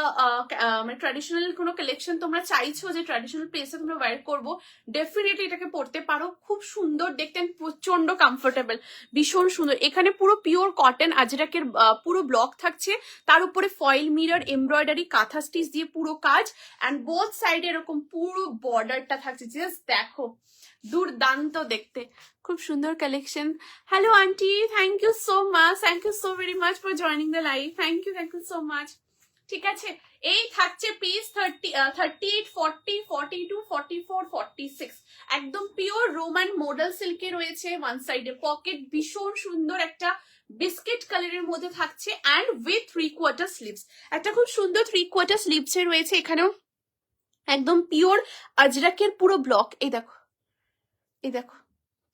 Speaker 1: মানে ট্র্যাডিশনাল কোনো কালেকশন তোমরা চাইছো যে ট্র্যাডিশনাল প্লেসে তোমরা ওয়্যার করবো, ডেফিনেটলি এটাকে পড়তে পারো, খুব সুন্দর দেখতে, প্রচন্ড কমফোর্টেবল, ভীষণ সুন্দর। এখানে পুরো পিওর কটন আজরাকের পুরো ব্লক থাকছে, তার উপরে ফয়েল মিরর, এমব্রয়ডারি, কাঁথা স্টিচ দিয়ে পুরো কাজ, অ্যান্ড বোথ সাইডে এরকম পুরো বর্ডারটা থাকছে, জাস্ট দেখো দুর্দান্ত দেখতে, খুব সুন্দর collection. Hello aunty, thank you so much, thank you so very much for joining the live, thank you so much. ঠিক আছে, এই থাকছে পিস 38, 40, 42, 44, 46, একদম পিওর রোমান মডেল সিল্কে রয়েছে। ওয়ান সাইডে পকেট, ভীষণ সুন্দর একটা বিস্কিট কালারের মধ্যে থাকছে, অ্যান্ড উইথ 3/4 স্লিভস, একটা খুব সুন্দর 3/4 স্লিভস এ রয়েছে। এখানেও একদম পিওর আজরাকের পুরো ব্লক, এই দেখো, এই দেখো।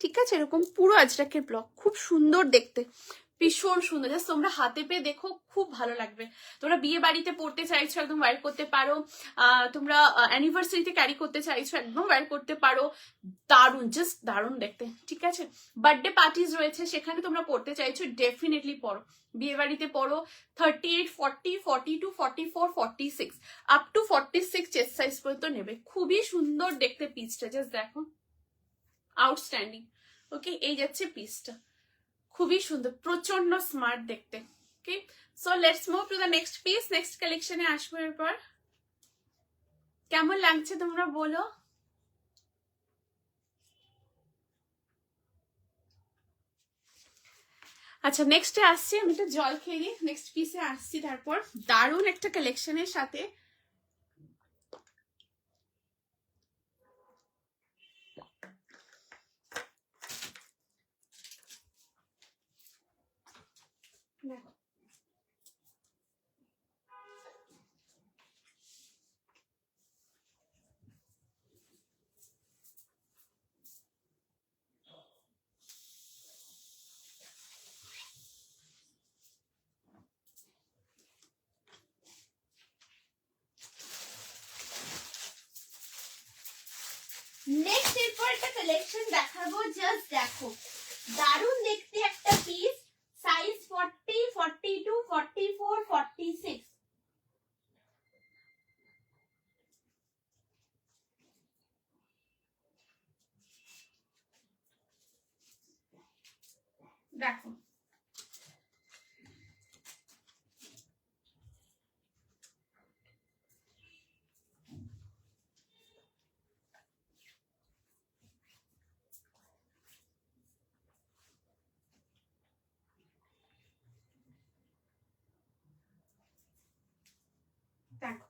Speaker 1: ঠিক আছে, এরকম পুরো আজরাকের ব্লক, খুব সুন্দর দেখতে, ভীষণ সুন্দর, জাস্ট তোমরা হাতে পেয়ে দেখো, খুব ভালো লাগবে। তোমরা বিয়ে বাড়িতে পড়তে চাইছো, একদম ওয়্যার করতে পারো। তোমরা অ্যানিভার্সারিতে ক্যারি করতে চাইছো, একদম ওয়্যার করতে পারো, দারুণ, জাস্ট দারুণ দেখতে। ঠিক আছে, বার্থডে পার্টিজ রয়েছে, সেখানে তোমরা পড়তে চাইছো, ডেফিনেটলি পড়ো, বিয়ে বাড়িতে পড়ো। 38, 40, 42, 44, 46 আপ টু 46 চেস্ট সাইজ পর্যন্ত নেবে, খুবই সুন্দর দেখতে পিসটা, জাস্ট দেখো, আউটস্ট্যান্ডিং। ওকে, এই যাচ্ছে পিসটা, খুবই সুন্দর, প্রচন্ড স্মার্ট দেখতে। Okay, so let's move to the next piece, next কালেকশনে আসবো। এরপর কেমন লাগছে তোমরা বলো। আচ্ছা, নেক্সটে আসছি, আমি একটু জল খেয়ে নিই, নেক্সট পিসে আসছি। তারপর দারুণ একটা কালেকশনের সাথে, নেক্সট এরপর একটা কালেকশন দেখাবো, জাস্ট দেখো, দারুণ দেখতে একটা পিস, সাইজ 40, 42, 44, 46, দেখো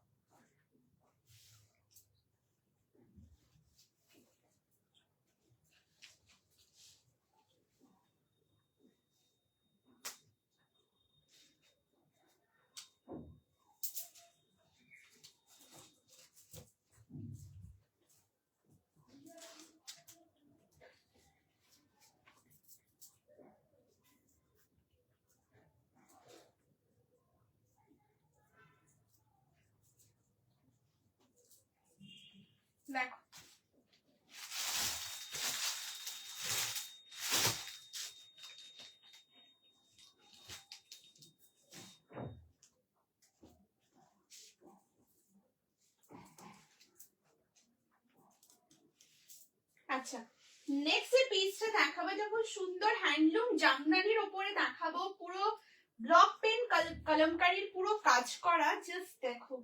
Speaker 1: দেখো আচ্ছা নেক্সট যে পিসটা দেখাবো এটা খুব সুন্দর হ্যান্ডলুম জামদানির উপরে দেখাবো, পুরো ব্লক পেন কলমকারীর পুরো কাজ করা। জাস্ট দেখো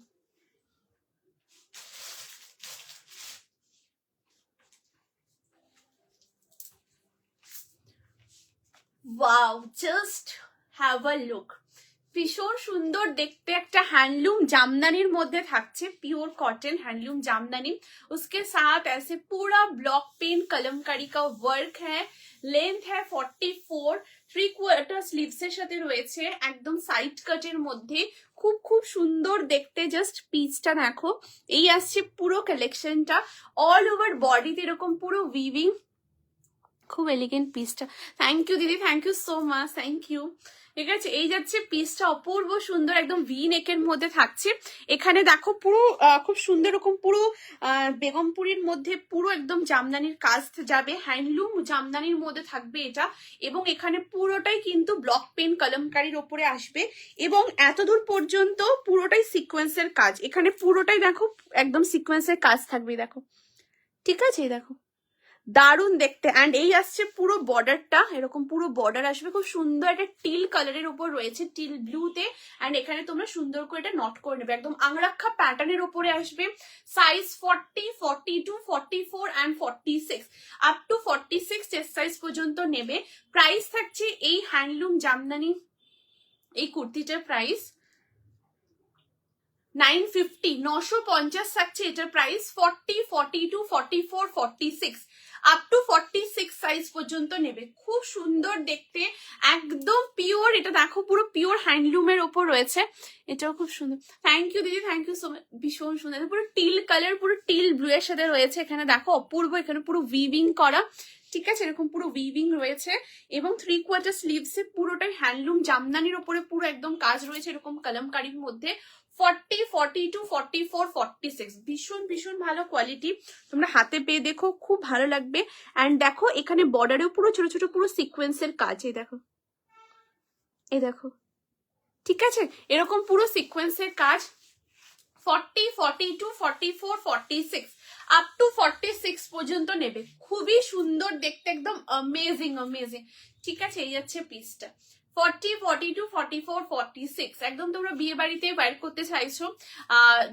Speaker 1: wow, just have a look. ভীষণ সুন্দর দেখতে একটা हैंडलूम जामदानीर मध्य থাকছে, प्योर कॉटन हैंडलूम जामदानी। उसके साथ ऐसे पूरा ब्लॉक पेन कलमकारी का वर्क है। लेंथ है 44, 3/4 স্লিভস এর সাথে রয়েছে, একদম সাইড কাটের মধ্যে। খুব খুব সুন্দর দেখতে, জাস্ট পিসটা দেখো। এই আসছে পুরো কালেকশনটা, অল ওভার বডিতে এরকম পুরো উইভিং, খুব এলিগেন্ট পিসটা। থ্যাংক ইউ দিদি, thank you so much, thank you. ঠিক আছে, এই যাচ্ছে পিসটা, অপূর্ব সুন্দর, একদম ভি নেকের মধ্যে থাকছে। এখানে দেখো পুরো খুব সুন্দর রকম পুরো বেগমপুরীর মধ্যে পুরো একদম জামদানির কাজ যাবে, হ্যান্ডলুম জামদানির মধ্যে থাকবে এটা। এবং এখানে পুরোটাই কিন্তু ব্লক পেন কলমকারির ওপরে আসবে, এবং এতদূর পর্যন্ত পুরোটাই সিকোয়েন্সের কাজ। এখানে পুরোটাই দেখো একদম সিকোয়েন্সের কাজ থাকবে, দেখো। ঠিক আছে, দেখো দারুণ দেখতে। অ্যান্ড এই আসছে পুরো বর্ডারটা, এরকম পুরো বর্ডার আসবে, খুব সুন্দর একটা টিল কালারের উপর রয়েছে, টিল ব্লুতে। অ্যান্ড এখানে তোমরা সুন্দর করে এটা নট করে নেবে, একদম আংরাক্ষা প্যাটার্নের উপরে আসবে। Size 40, 42, 44 and 46, up to 46 chest size পর্যন্ত নেবে। প্রাইস থাকছে এই হ্যান্ডলুম জামদানি এই কুর্তিটার প্রাইস 950, 950 থাকছে এটার প্রাইস। 40, 42, 44, 46 আপ টু 46 সাইজ পর্যন্ত নেবে। খুব সুন্দর দেখতে, একদম পিওর। এটা দেখো পুরো পিওর হ্যান্ডলুমের ওপর রয়েছে, এটাও খুব সুন্দর। থ্যাংক ইউ দিদি, থ্যাংক ইউ সো মাচ, ভীষণ সুন্দর। পুরো টিল কালার, পুরো টিল ব্লু এর সাথে রয়েছে। এখানে দেখো অপূর্ব, এখানে পুরো উইভিং করা, ঠিক আছে, এরকম পুরো উইভিং রয়েছে। এবং 3/4 স্লিভসে পুরোটাই হ্যান্ডলুম জামদানির ওপরে পুরো একদম কাজ রয়েছে, এরকম কলমকারির মধ্যে। 40, 42, 44, 46 ভীষণ ভীষণ ভালো কোয়ালিটি, তোমরা হাতে পেয়ে দেখো, খুব ভালো লাগবে। অ্যান্ড দেখো এখানে বর্ডারেও পুরো ছোট ছোট পুরো সিকোয়েন্সের কাজ, এই দেখো, এই দেখো, ঠিক আছে, এরকম পুরো সিকোয়েন্সের কাজ। 40, 42, 44, 46 আপ টু 46 পর্যন্ত নেবে। খুবই সুন্দর দেখতে, একদম অ্যামেজিং অ্যামেজিং। ঠিক আছে, এই যাচ্ছে পিসটা। 40, 42, 44, 46 একদম তোমরা বিয়ে বাড়িতে ওয়্যার করতে চাইছো,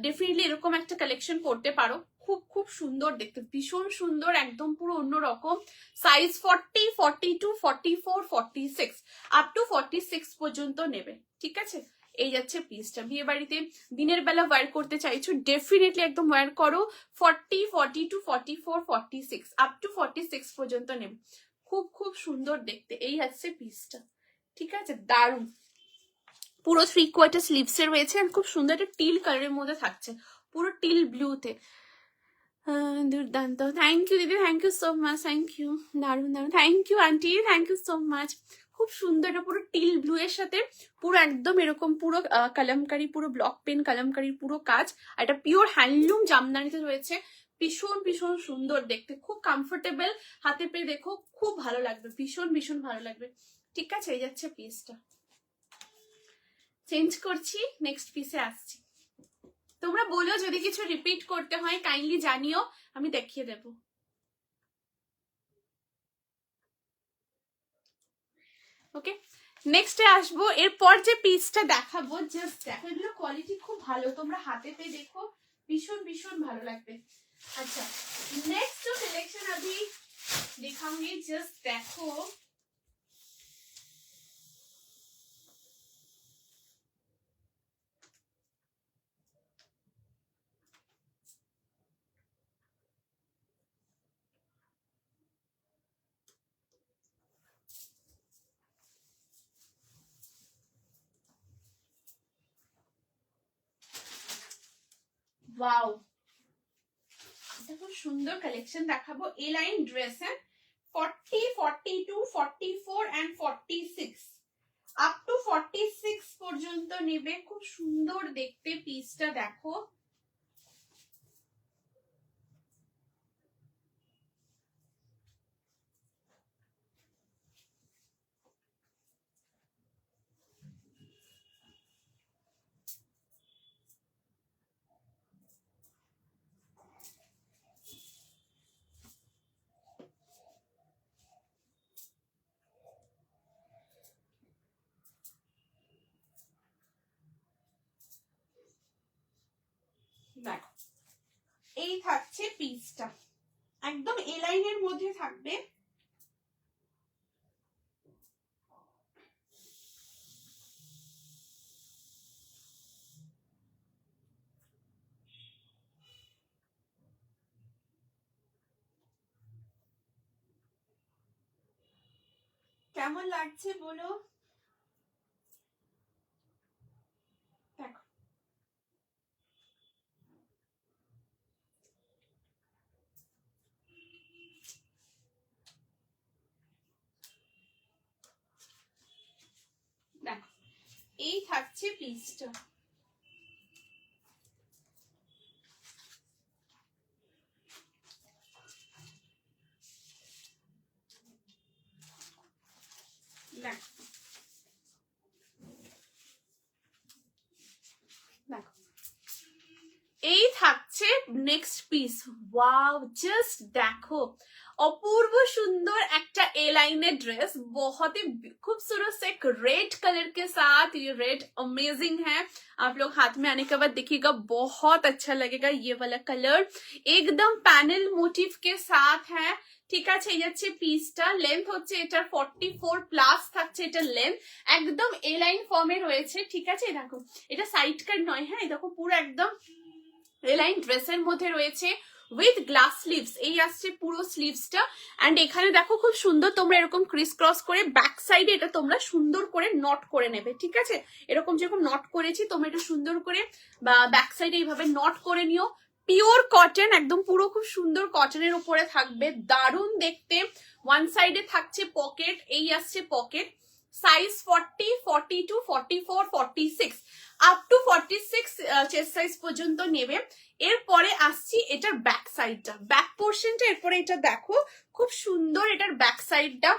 Speaker 1: ডেফিনেটলি এরকম একটা কালেকশন করতে পারো। খুব খুব সুন্দর দেখতে, ভীষণ সুন্দর, একদম পুরো অন্যরকম। সাইজ 40, 42, 44, 46 আপ টু 46 পর্যন্ত নেবে। ঠিক আছে, এই যাচ্ছে পিসটা। বিয়ে বাড়িতে দিনের বেলা ওয়্যার করতে চাইছো, ডেফিনেটলি একদম ওয়্যার করো। 40, 42, 44, 46 আপ টু 46 পর্যন্ত নেবে। খুব খুব সুন্দর দেখতে, এই হচ্ছে পিসটা। ঠিক আছে, দারুণ, পুরো 3/4 স্লিভস এ রয়েছে, আর খুব সুন্দর একটা টিল কালারের মধ্যে থাকছে, পুরো টিল ব্লুতে। দুর্দান্ত, থ্যাংক ইউ দিদি, thank you so much, thank you, দারুণ দারুণ, thank you aunty, thank you so much. খুব সুন্দর, এটা পুরো টিল ব্লু এর সাথে পুরো একদম এরকম পুরো কলমকারি, পুরো ব্লক পেন কলমকারির পুরো কাজ, আর এটা পিওর হ্যান্ডলুম জামদানিতে রয়েছে। ভীষণ ভীষণ সুন্দর দেখতে, খুব কমফোর্টেবল, হাতে পেয়ে দেখো, খুব ভালো লাগবে, ভীষণ ভীষণ ভালো লাগবে। ঠিক আছে, এই যাচ্ছে পিসটা। চেঞ্জ করছি, নেক্সট পিসে আসছি। তোমরা বলো যদি কিছু রিপিট করতে হয়, কাইন্ডলি জানিও, আমি দেখিয়ে দেব। ওকে, নেক্সটে আসবো। এরপর যে পিসটা দেখাবো, জাস্ট দেখো, এগুলো কোয়ালিটি খুব ভালো, তোমরা হাতে পেয়ে দেখো, ভীষণ ভীষণ ভালো লাগবে। अच्छा, नेक्स्ट जो सिलेक्शन अभी दिखाऊंगी, जस्ट देखो, ওয়াও, এটা খুব সুন্দর কালেকশন দেখাবো। এ লাইন ড্রেস, হ্যাঁ, 40, 42, 44 and 46 আপ টু 46 পর্যন্ত নেবে। খুব সুন্দর দেখতে পিসটা দেখো। দেখো, এই থাকছে পিসটা, একদম এ লাইনের মধ্যে থাকবে। কেমন লাগছে বলো। দেখো, দেখো, এই থাকছে পিসটা। দেখো, দেখো, এই থাকছে নেক্সট পিস। ওয়াও, জাস্ট দেখো, अपूर्व सुंदर एक ए लाइनर ड्रेस, बहुत ही खूबसूरत से एक रेड कलर के साथ। ये रेड अमेजिंग है, आप लोग हाथ में आने के बाद देखिएगा बहुत अच्छा लगेगा। ये वाला कलर एकदम पैनल मोटिव के साथ है, ঠিক আছে। এই যাচ্ছে পিসটা, লেন্থ হচ্ছে এটার 44 প্লাস থাকছে এটার লেন্থ, একদম এ লাইন ফর্মে রয়েছে, ঠিক আছে। দেখো, এটা সাইড কাট নয়, হ্যাঁ, দেখো পুরো একদম এ লাইন ড্রেসের মধ্যে রয়েছে উইথ গ্লাস স্লিভস। এই আসছে পুরো স্লিভসটা, এন্ড এখানে দেখো খুব সুন্দর তোমরা এরকম ক্রিস ক্রস করে ব্যাক সাইডে এটা তোমরা সুন্দর করে নট করে নেবে, ঠিক আছে। এরকম যেরকম নট করেছি তোমরা এটা সুন্দর করে বা ব্যাক সাইডে এইভাবে নট করে নিও। পিওর কটন, একদম পুরো খুব সুন্দর কটনের উপরে থাকবে, দারুণ দেখতে। ওয়ান সাইডে থাকছে পকেট, এই আসছে pocket. Size 40, 42, 44, 46 up to 46 chest size পর্যন্ত নেবে। এরপরে আসছি এটার ব্যাক সাইডটা, ব্যাক পোর্শনটা। এরপরে এটা দেখো খুব সুন্দর, এটার ব্যাক সাইডটা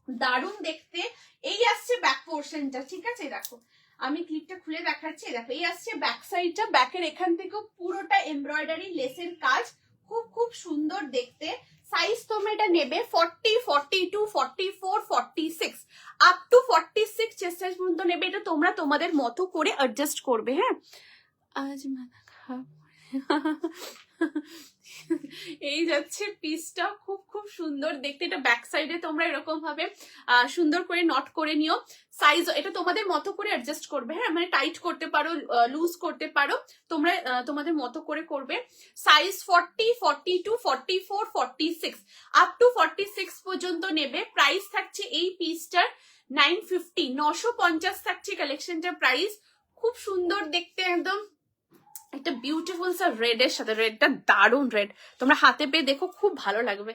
Speaker 1: দারুণ দেখতে। এই আসছে ব্যাক পোর্শনটা, ঠিক আছে। দেখো, আমি ক্লিপটা খুলে দেখাচ্ছি। দেখো, এই আসছে ব্যাক সাইডটা, ব্যাকের এখান থেকে পুরোটা এমব্রয়ডারি লেসের কাজ, খুব খুব সুন্দর দেখতে। সাইজ তোমরা এটা নেবে 40, 42, 44, 46 আপ টু 46 চেস্ট সাইজ পর্যন্ত নেবে। এটা তোমরা তোমাদের মতো করে অ্যাডজাস্ট করবে, হ্যাঁ। আজ মাথা খারাপ এই যাচ্ছে পিসটা, খুব খুব সুন্দর দেখতে। এটা ব্যাক সাইডে তোমরা এরকম ভাবে সুন্দর করে নট করে নিও। সাইজ এটা তোমাদের মতো করে অ্যাডজাস্ট করবে, হ্যাঁ, মানে টাইট করতে পারো, লুজ করতে পারো, তোমরা তোমাদের মতো করে করবে। সাইজ 40, 42, 44, 46 আপ টু 46 পর্যন্ত নেবে। প্রাইস থাকছে এই পিসটার 950, 950 থাকছে কালেকশনটার প্রাইস। খুব সুন্দর দেখতে, একদম একটা বিউটিফুল সা রেড এর সাথে, রেডটা দারুণ রেড, তোমরা হাতে পেয়ে দেখো খুব ভালো লাগবে,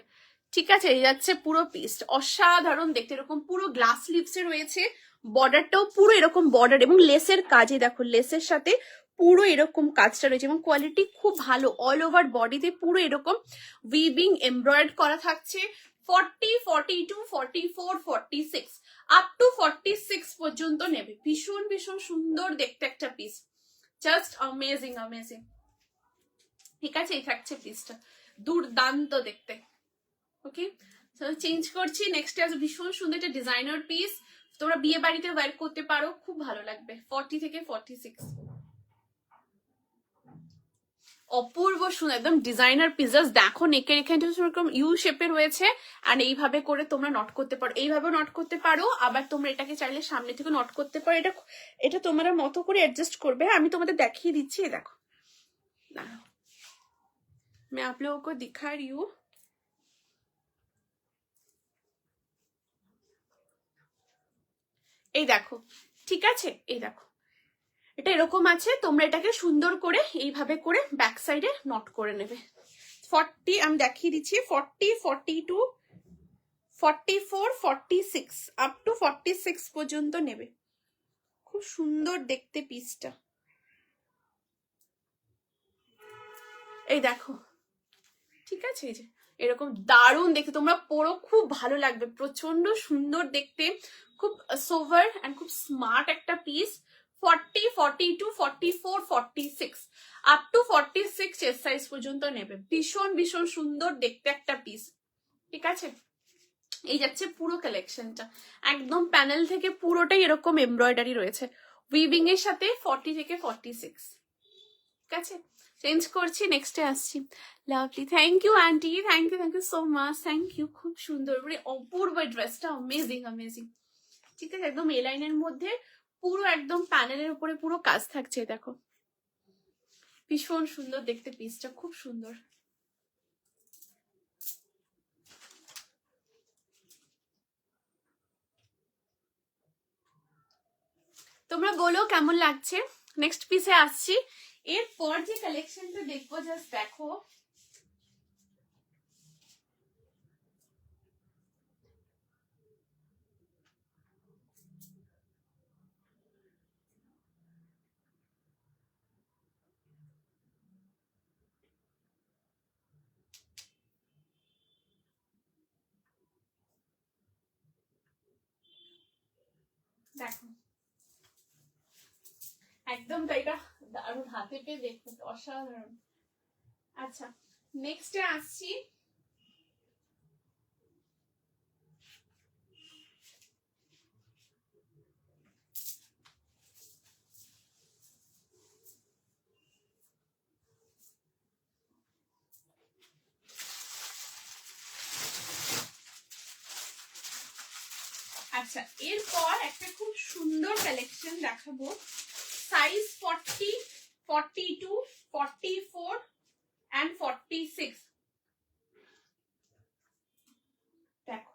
Speaker 1: ঠিক আছে। এই যাচ্ছে পুরো পিস, অসাধারণ দেখতে, এরকম পুরো গ্লাস লিপসে রয়েছে। বর্ডারটাও পুরো এরকম বর্ডার এবং লেসের কাজে, দেখো লেসের সাথে পুরো এরকম কাজটা রয়েছে এবং কোয়ালিটি খুব ভালো। অল ওভার বডিতে পুরো এরকম উইভিং এমব্রয়েড করা থাকছে। 40, 42, 44, 46 আপ টু 46 পর্যন্ত নেবে। ভীষণ ভীষণ সুন্দর দেখতে একটা পিস, জাস্ট অ্যামেজিং অ্যামেজিং, ঠিক আছে। এই থাকছে পিসটা, দুর্দান্ত দেখতে। ওকে, চেঞ্জ করছি। নেক্সট আছে ভীষণ সুন্দর একটা ডিজাইনার পিস, তোমরা বিয়ে বাড়িতে ওয়্যার করতে পারো, খুব ভালো লাগবে। 40 থেকে 46 অপূর্ব সুন্দর একদম ডিজাইনার পিস। দেখো নেকের এখানে এরকম ইউ শেপে রয়েছে, এন্ড এইভাবে করে তোমরা নট করতে পারো, এইভাবে নট করতে পারো, আবার তোমরা এটাকে চাইলে সামনে থেকে নট করতে পারো। এটা এটা তোমরা মতো করে অ্যাডজাস্ট করবে। আমি তোমাদের দেখিয়ে দিচ্ছি, দেখো, দাঁড়াও, मैं आप लोगों को दिखा रही हूँ। এই দেখো, ঠিক আছে, এই দেখো, এটা এরকম আছে, তোমরা এটাকে সুন্দর করে এইভাবে করে ব্যাক সাইডে নট করে নেবে। 40 আমি দেখিয়ে দিচ্ছি, 40, 42, 44, 46 আপ টু 46 পর্যন্ত নেবে। খুব সুন্দর দেখতে পিসটা। এই দেখো, ঠিক আছে, এই যে এরকম দারুণ দেখতে, তোমরা পরো, খুব ভালো লাগবে, প্রচন্ড সুন্দর দেখতে, খুব সোভার এন্ড খুব স্মার্ট একটা piece. 40, 42, 44, 46 up to 46 chest size পর্যন্ত নেবে। ভীষণ ভীষণ সুন্দর দেখতে একটা পিস, ঠিক আছে। এই যাচ্ছে পুরো কালেকশনটা, একদম প্যানেল থেকে পুরোটাই এরকম এমব্রয়ডারি রয়েছে, উইভিং এর সাথে 40 থেকে 46, ঠিক আছে। চেঞ্জ করছি, নেক্সটে আসছি। Lovely, thank you aunty, thank you so much, thank you. খুব সুন্দর, মানে অপূর্ব ড্রেসটা, অ্যামেজিং অ্যামেজিং, ঠিক আছে। একদম এ লাইনের মধ্যে পুরো একদম প্যানেলের উপরে পুরো কাজ থাকছে, দেখো ভীষণ সুন্দর দেখতে পিসটা, খুব সুন্দর। তোমরা বলো কেমন লাগছে। নেক্সট পিসে আসছি। এরপর যে কালেকশনটা দেখবো, জাস্ট দেখো, দেখো একদম এটা দারুণ, হাতে পেয়ে দেখো অসাধারণ। আচ্ছা, নেক্সটে আসছি। আচ্ছা, এরপর একটা খুব সুন্দর কালেকশন দেখাবো, সাইজ 40, 42, 44 and 46। দেখো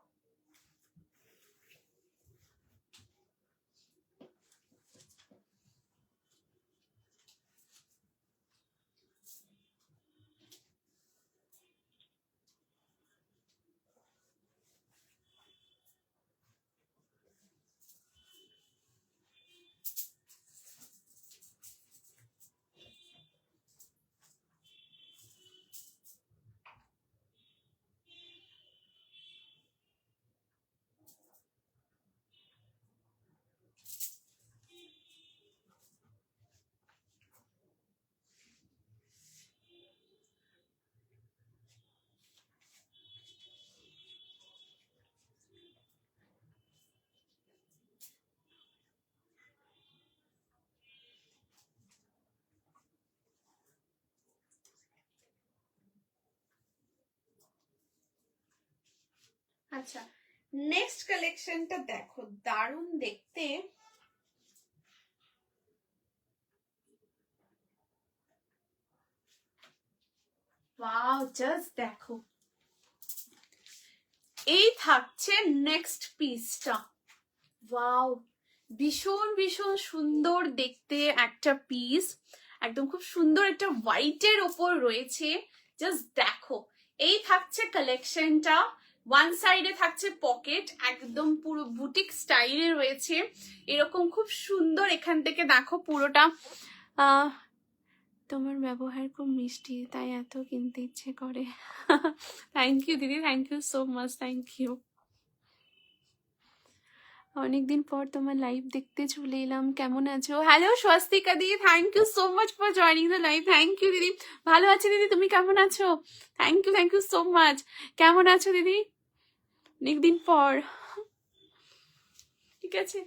Speaker 1: আচ্ছা, নেক্সট কালেকশনটা দেখো, দারুণ দেখতে। ওয়াও, জাস্ট দেখো, এই থাকছে নেক্সট পিসটা। ওয়াও, ভীষণ ভীষণ সুন্দর দেখতে একটা পিস, একদম খুব সুন্দর একটা হোয়াইটের ওপর রয়েছে, জাস্ট দেখো। এই থাকছে কালেকশনটা, ওয়ান সাইডে থাকছে পকেট, একদম পুরো বুটিক স্টাইলে রয়েছে, এরকম খুব সুন্দর। এখান থেকে দেখো পুরোটা, তোমার ব্যবহার খুব মিষ্টি, তাই এত কিনতে ইচ্ছে করে। থ্যাংক ইউ দিদি, thank you so much, thank you. অনেকদিন পর তোমার লাইভ দেখতে চলে এলাম, কেমন আছো? হ্যালো স্বস্তিকা দিদি, thank you so much for joining the live. Thank you দিদি, ভালো আছি দিদি, তুমি কেমন আছো? Thank you so much. কেমন আছো দিদি? অনেকদিন পর, ঠিক আছে।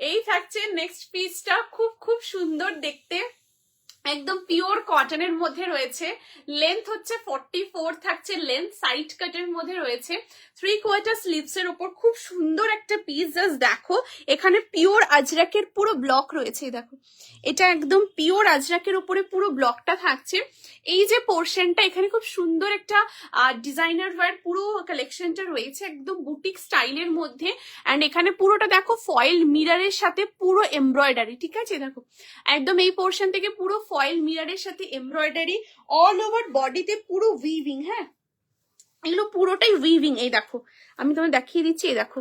Speaker 1: এই থাকছে নেক্সট পিসটা, খুব খুব সুন্দর দেখতে, একদম পিওর কটনের মধ্যে রয়েছে, লেন্থ হচ্ছে 44 থাকছে, লেন্থ সাইড কাটের মধ্যে রয়েছে, 3/4 স্লিভস এর উপর খুব সুন্দর একটা পিস। জাস্ট দেখো এখানে পিওর আজরাকের পুরো ব্লক রয়েছে, দেখো এটা একদম পিওর আজরাকের উপরে পুরো ব্লকটা থাকছে। এই যে পোর্শনটা এখানে খুব সুন্দর একটা ডিজাইনার ওয়্যার পুরো কালেকশনটা রয়েছে একদম বুটিক স্টাইলের মধ্যে। অ্যান্ড এখানে পুরোটা দেখো ফয়েল মিররের সাথে পুরো এমব্রয়ডারি, ঠিক আছে দেখো একদম এই পোর্শন থেকে পুরো ফয়েল মিররের সাথে এমব্রয়ডারি, অল ওভার বডিতে পুরো উইভিং। হ্যাঁ এগুলো পুরোটাই উইভিং, এই দেখো আমি তোমায় দেখিয়ে দিচ্ছি, এই দেখো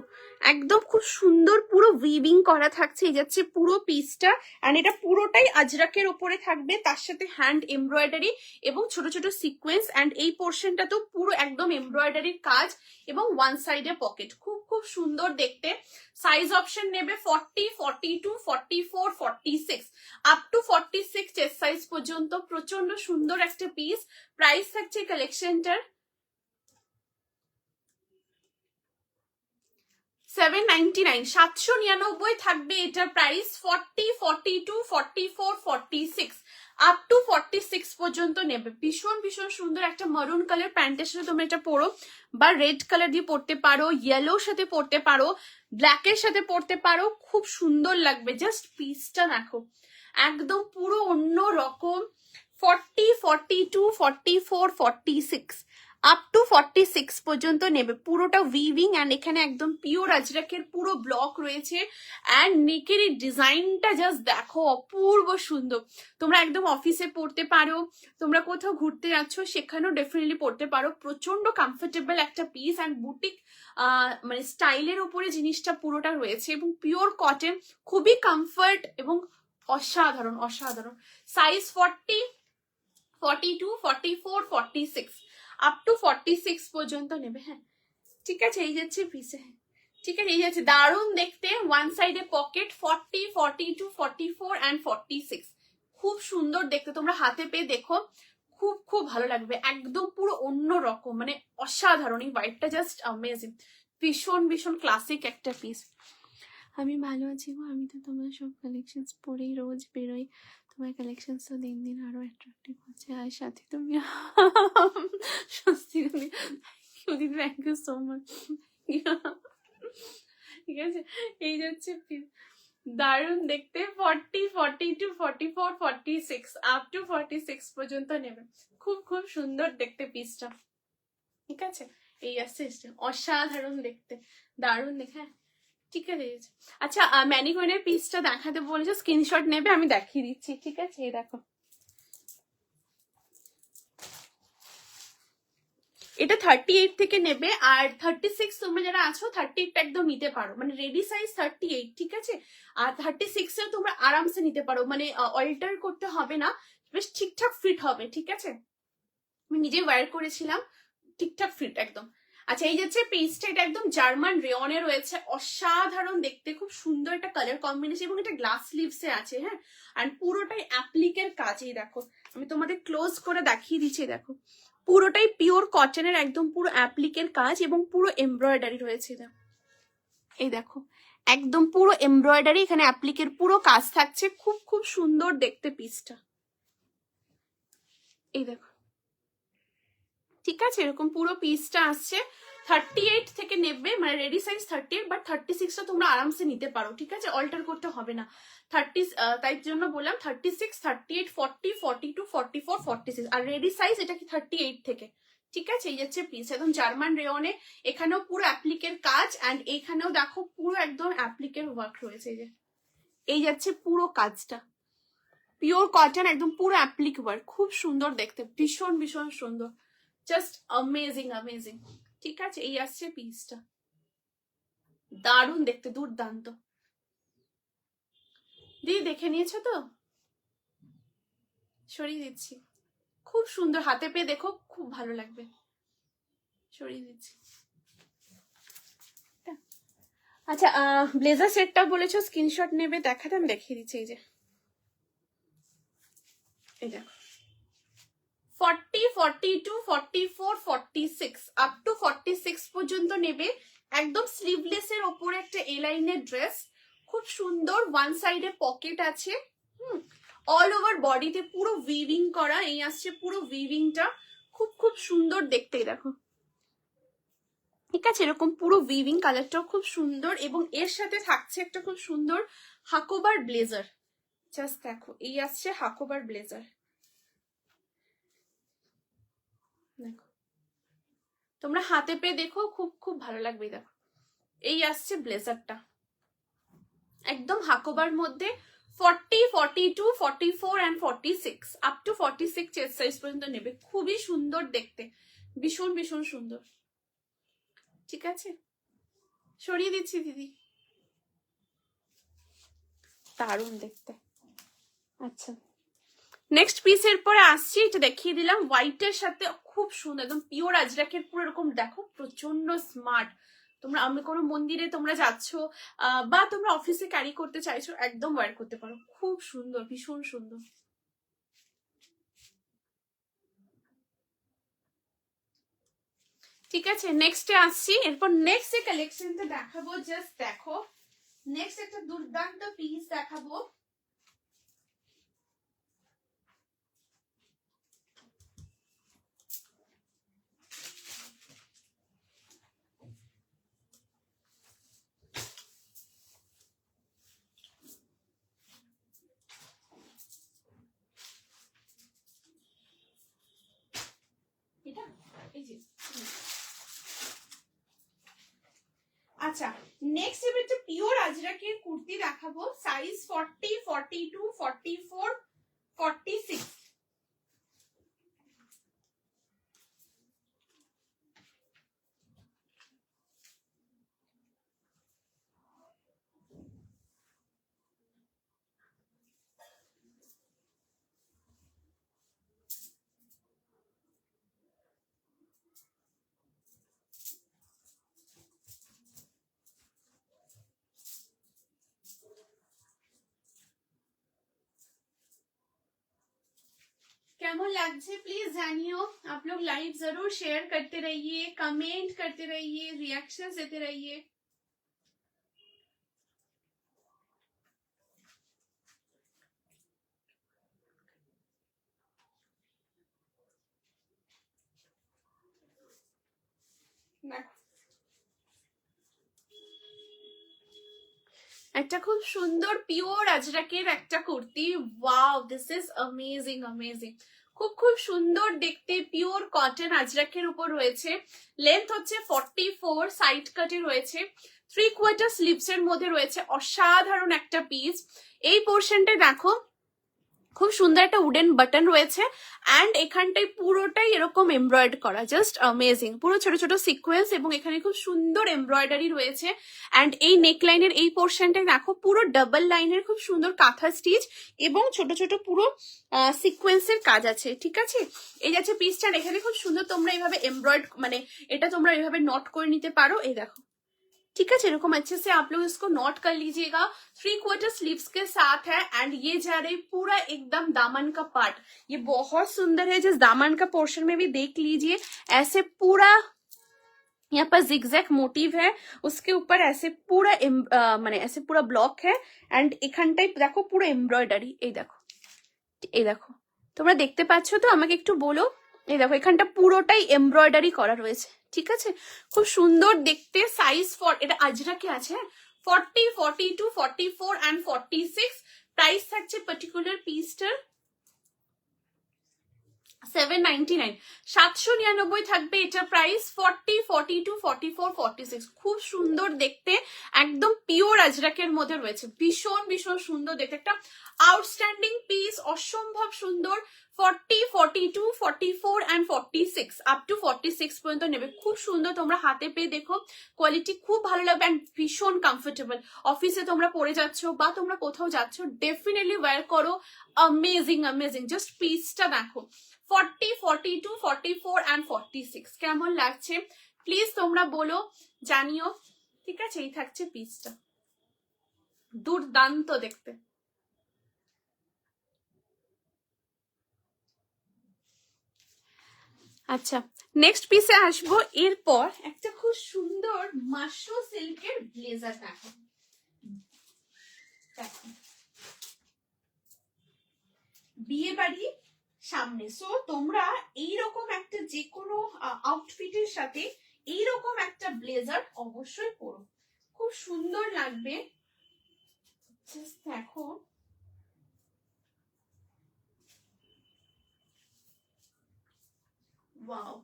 Speaker 1: একদম খুব সুন্দর পুরো উইভিং করা থাকছে, এই যাচ্ছে পুরো পিসটা। এন্ড এটা পুরোটাই আজরাকের উপরে থাকবে, তার সাথে হ্যান্ড এমব্রয়ডারি এবং ছোট ছোট সিকোয়েন্স। এন্ড এই পোর্শনটা তো পুরো একদম এমব্রয়ডারির কাজ এবং ওয়ান সাইডে পকেট, খুব খুব সুন্দর দেখতে। সাইজ অপশন নেবে 40, 42, 44, 46 আপ টু 46 চেস্ট সাইজ পর্যন্ত। প্রচন্ড সুন্দর একটা পিস। প্রাইস থাকছে কালেকশনটার 799, 799 থাকবে এটার প্রাইস। 40, 42, 44, 46 আপ টু 46 পর্যন্ত নেবে। ভীষণ ভীষণ সুন্দর একটা মারুন কালার প্যান্টের সাথে তোমরা এটা পরো, বা রেড কালার দিয়ে পরতে পারো, ইয়েলোর সাথে পরতে পারো, ব্ল্যাকের সাথে পরতে পারো, খুব সুন্দর লাগবে। জাস্ট পিসটা দেখো একদম পুরো অন্য রকম। 40, 42, 44, 46 আপ টু 46 পর্যন্ত নেবে। পুরোটা উইভিং অ্যান্ড এখানে একদম পিওর আজরাকের পুরো ব্লক রয়েছে। অ্যান্ড নেকের এই ডিজাইনটা জাস্ট দেখো অপূর্ব সুন্দর। তোমরা একদম অফিসে পড়তে পারো, তোমরা কোথাও ঘুরতে যাচ্ছ সেখানেও ডেফিনেটলি পড়তে পারো। প্রচন্ড কমফোর্টেবল একটা পিস অ্যান্ড বুটিক মানে স্টাইলের উপরে জিনিসটা পুরোটা রয়েছে এবং পিওর কটন, খুবই কমফর্ট এবং অসাধারণ অসাধারণ। সাইজ 40, 42, 44, 46 আপ টু 46 পর্যন্ত নেবে। হ্যাঁ ঠিক আছে, এই যাচ্ছে পিসে। ঠিক আছে, এই যাচ্ছে দারুণ দেখতে। ওয়ান সাইডে পকেট, 40, 42, 44 অ্যান্ড 46 খুব সুন্দর দেখতে। তোমরা হাতে পেয়ে দেখো, খুব খুব ভালো লাগবে। একদম পুরো অন্য রকম, মানে অসাধারণ। এই হোয়াইটটা জাস্ট অ্যামেজিং, ভীষণ ভীষণ ক্লাসিক একটা পিস। আমি ভালো আছি গো, আমি তো তোমার সব কালেকশনস পরেই রোজ বেরোই। তোমার কালেকশনস তো দিন দিন আরো অ্যাট্রাক্টিভ হচ্ছে, আর সাথে তুমি স্বস্তি দিদি, থ্যাংক ইউ সো মাচ। ঠিক আছে, এই যাচ্ছে দারুণ দেখতে। 40, 42, 44, 46 আপ টু 46 পর্যন্ত নেবে। খুব খুব সুন্দর দেখতে পিসটা, ঠিক আছে। এই আসছে অসাধারণ দেখতে, দারুণ দেখে। ঠিক আছে, আচ্ছা ম্যানিকুইনের পিসটা দেখাতে বলেছে, স্ক্রিনশট নেবে, আমি দেখিয়ে দিচ্ছি। ঠিক আছে, এই দেখো এটা 38 থেকে নেবে, আর 36 তোমরা যারা আছো 38 একদম নিতে পারো, মানে রেডি সাইজ 38, ঠিক আছে। আর 36 এ তোমরা আরামসে নিতে পারো, মানে অল্টার করতে হবে না, বেশ ঠিকঠাক ফিট হবে। ঠিক আছে, আমি নিজে ওয়্যার করেছিলাম, ঠিকঠাক ফিট একদম। আচ্ছা এই যাচ্ছে পিসটা, এটা একদম জার্মান রেয়নে রয়েছে, অসাধারণ দেখতে, খুব সুন্দর একটা কালার কম্বিনেশন এবং এটা গ্লাস স্লিভসে আছে। হ্যাঁ, আর পুরোটাই অ্যাপ্লিকের কাজ। এই দেখো আমি তোমাদের ক্লোজ করে দেখিয়ে দিচ্ছি, দেখো পুরোটাই পিওর কটনের একদম পুরো অ্যাপ্লিকের কাজ এবং পুরো এমব্রয়ডারি রয়েছে। এই দেখো একদম পুরো এমব্রয়ডারি, এখানে অ্যাপ্লিকের পুরো কাজ থাকছে, খুব খুব সুন্দর দেখতে পিসটা। এই দেখো, ঠিক আছে, এরকম পুরো পিসটা আসছে। 38 থেকে নেবে, মানে রেডি সাইজ 38, বাট 36টা তোমরা আরামসে নিতে পারো। ঠিক আছে, অল্টার করতে হবে না। 30, তাই জন্য বললাম 36, 38, 40, 42, 44, 46 আর রেডি সাইজ এটা কি 38 থেকে। ঠিক আছে, এই যাচ্ছে পিস একদম জার্মান রেয়নে, এখানেও পুরো অ্যাপ্লিকের কাজ, অ্যান্ড এখানেও দেখো পুরো একদম অ্যাপ্লিকের ওয়ার্ক রয়েছে। এই যে এই যাচ্ছে পুরো কাজটা, পিওর কটন একদম পুরো অ্যাপ্লিক ওয়ার্ক, খুব সুন্দর দেখতে, ভীষণ ভীষণ সুন্দর, জাস্ট অ্যামেজিং অ্যামেজিং। ঠিক আছে, এই আসছে পিসটা, দারুণ দেখতে, দুর্দান্ত। দিদি দেখে নিয়েছো তো, সরিয়ে দিচ্ছি, খুব সুন্দর, হাতে পেয়ে দেখো, খুব ভালো লাগবে, সরিয়ে দিচ্ছি। আচ্ছা ব্লেজার সেটটা বলেছো স্ক্রিনশট নেবে, দেখাতে আমি দেখিয়ে দিচ্ছি। এই যে এই দেখো 40, 42, 44, 46 আপ টু 46 পর্যন্ত নেবে। একদম স্লিভলেস এর ওপরে একটা এ লাইনের ড্রেস, খুব সুন্দর, ওয়ান সাইডে পকেট আছে। অল ওভার বডিতে পুরো উইভিং করা, এই আসছে পুরো উইভিংটা, খুব খুব সুন্দর দেখতে। দেখো ঠিক আছে, এরকম পুরো উইভিং, কালারটাও খুব সুন্দর, এবং এর সাথে থাকছে একটা খুব সুন্দর হাকোবার ব্লেজার। জাস্ট দেখো, এই আসছে হাকোবার ব্লেজার, দেখো তোমরা হাতে পেয়ে দেখো, খুব খুব ভালো লাগবে। দেখো এই আসছে ব্লেজারটা, একদম হাকোবার মধ্যে 40, 42, 44 and 46, up to 46 chest size পর্যন্ত নেবে। খুবই সুন্দর দেখতে, ভীষণ ভীষণ সুন্দর। ঠিক আছে, সরিয়ে দিচ্ছি দিদি, দারুণ দেখতে। আচ্ছা, নেক্সট পিসের পরে আসছি, এটা দেখিয়ে দিলাম হোয়াইটের সাথে, খুব সুন্দর একদম পিওর আজরাকের পুরো এরকম, দেখো প্রচন্ড স্মার্ট। তোমরা আমি কোনো মন্দিরে তোমরা যাচ্ছ বা তোমরা অফিসে ক্যারি করতে চাইছো, একদম ওয়্যার করতে পারো, খুব সুন্দর, ভীষণ সুন্দর। ঠিক আছে, নেক্সটে আসছি। এরপর নেক্সট যে কালেকশনটা দেখাবো, জাস্ট দেখো, নেক্সট একটা দুর্দান্ত পিস দেখাবো। এটা এই যে, আচ্ছা নেক্সট এবার একটা পিওর আজরাকের কুর্তি দেখাবো, সাইজ 40, 42, 44, 46। कैमन लगছে प्लीज जानियो। आप लोग लाइव जरूर शेयर करते रहिए, कमेंट करते रहिए, रिएक्शंस देते रहिए। একটা খুব সুন্দর পিওর আজরাকের একটা kurti, wow this is amazing amazing, খুব খুব সুন্দর দেখতে, পিওর কটন আজরাকের উপর রয়েছে। লেন্থ হচ্ছে 44, সাইড কাটে রয়েছে, 3/4 স্লিভস এর মধ্যে রয়েছে, অসাধারণ একটা পিস। এই পোর্শনটা দেখো, খুব সুন্দর একটা উডেন বাটন রয়েছে, অ্যান্ড এখানটায় পুরোটাই এরকম এমব্রয়েড করা, জাস্ট অ্যামেজিং, পুরো ছোট ছোট সিকোয়েন্স, এবং এখানে খুব সুন্দর এমব্রয়ডারি রয়েছে। অ্যান্ড এই নেক লাইনের এই পোর্শনটায় দেখো, পুরো ডাবল লাইনের খুব সুন্দর কাঁথা স্টিচ, এবং ছোট ছোট পুরো সিকোয়েন্সের কাজ আছে। ঠিক আছে, এই যাচ্ছে পিসটা, এখানে খুব সুন্দর তোমরা এইভাবে এমব্রয়েড, মানে এটা তোমরা এইভাবে নট করে নিতে পারো, এই দেখো। ठीक है, एरकम अच्छे से आप लोग इसको नोट कर लीजिएगा। 3/4 स्लीव्स के साथ है, एंड ये जा रही पूरा एकदम दामन का पार्ट, ये बहुत सुंदर है। जिस दामन का पोर्शन में भी देख लीजिए, ऐसे पूरा यहाँ पर जिगजैग मोटिव है, उसके ऊपर ऐसे पूरा माने ऐसे पूरा ब्लॉक है, एंड এখানটাই দেখো পুরো এমব্রয়ডারি, এই দেখো, এই দেখো তোমরা দেখতে পাচ্ছ তো, আমাকে একটু বলো। এই দেখো এখানটা পুরোটাই এমব্রয়ডারি করা রয়েছে। ঠিক আছে, খুব সুন্দর দেখতে। সাইজ এটা আজরাকে আছে, 40, 42, 44 অ্যান্ড 46। প্রাইস থাকছে পার্টিকুলার পিসটার 799, 799 থাকবে এটা প্রাইস। 40, 42, 44, 46, খুব সুন্দর দেখতে, একদম পিওর আজরাকের মধ্যে রয়েছে, ভীষণ ভীষণ সুন্দর দেখতে, একটা আউটস্ট্যান্ডিং পিস, অসম্ভব সুন্দর। 40, 42, 44 অ্যান্ড 46, আপ টু 46 পর্যন্ত নেবে, খুব সুন্দর। তোমরা হাতে পেয়ে দেখো, কোয়ালিটি খুব ভালো লাগবে, অ্যান্ড ভীষণ কমফোর্টেবল। অফিসে তোমরা পরে যাচ্ছ বা তোমরা কোথাও যাচ্ছ, ডেফিনেটলি ওয়্যার করো, অ্যামেজিং অ্যামেজিং। জাস্ট পিসটা দেখো, 40, 42, 44 অ্যান্ড 46 কেমন লাগছে প্লিজ তোমরা বলো, জানিও। ঠিক আছে, এই থাকছে পিসটা, দুর্দান্ত দেখতে। আচ্ছা, নেক্সট পিসে আসবো। এরপর একটা খুব সুন্দর মাশরু সিল্কের ব্লেজার দেখো, বিয়ে বাড়ি সামনে, সো তোমরা এইরকম একটা যে কোনো আউটফিটের সাথে এইরকম একটা ব্লেজার অবশ্যই পরো, খুব সুন্দর লাগবে। জাস্ট দেখো, ওয়াও।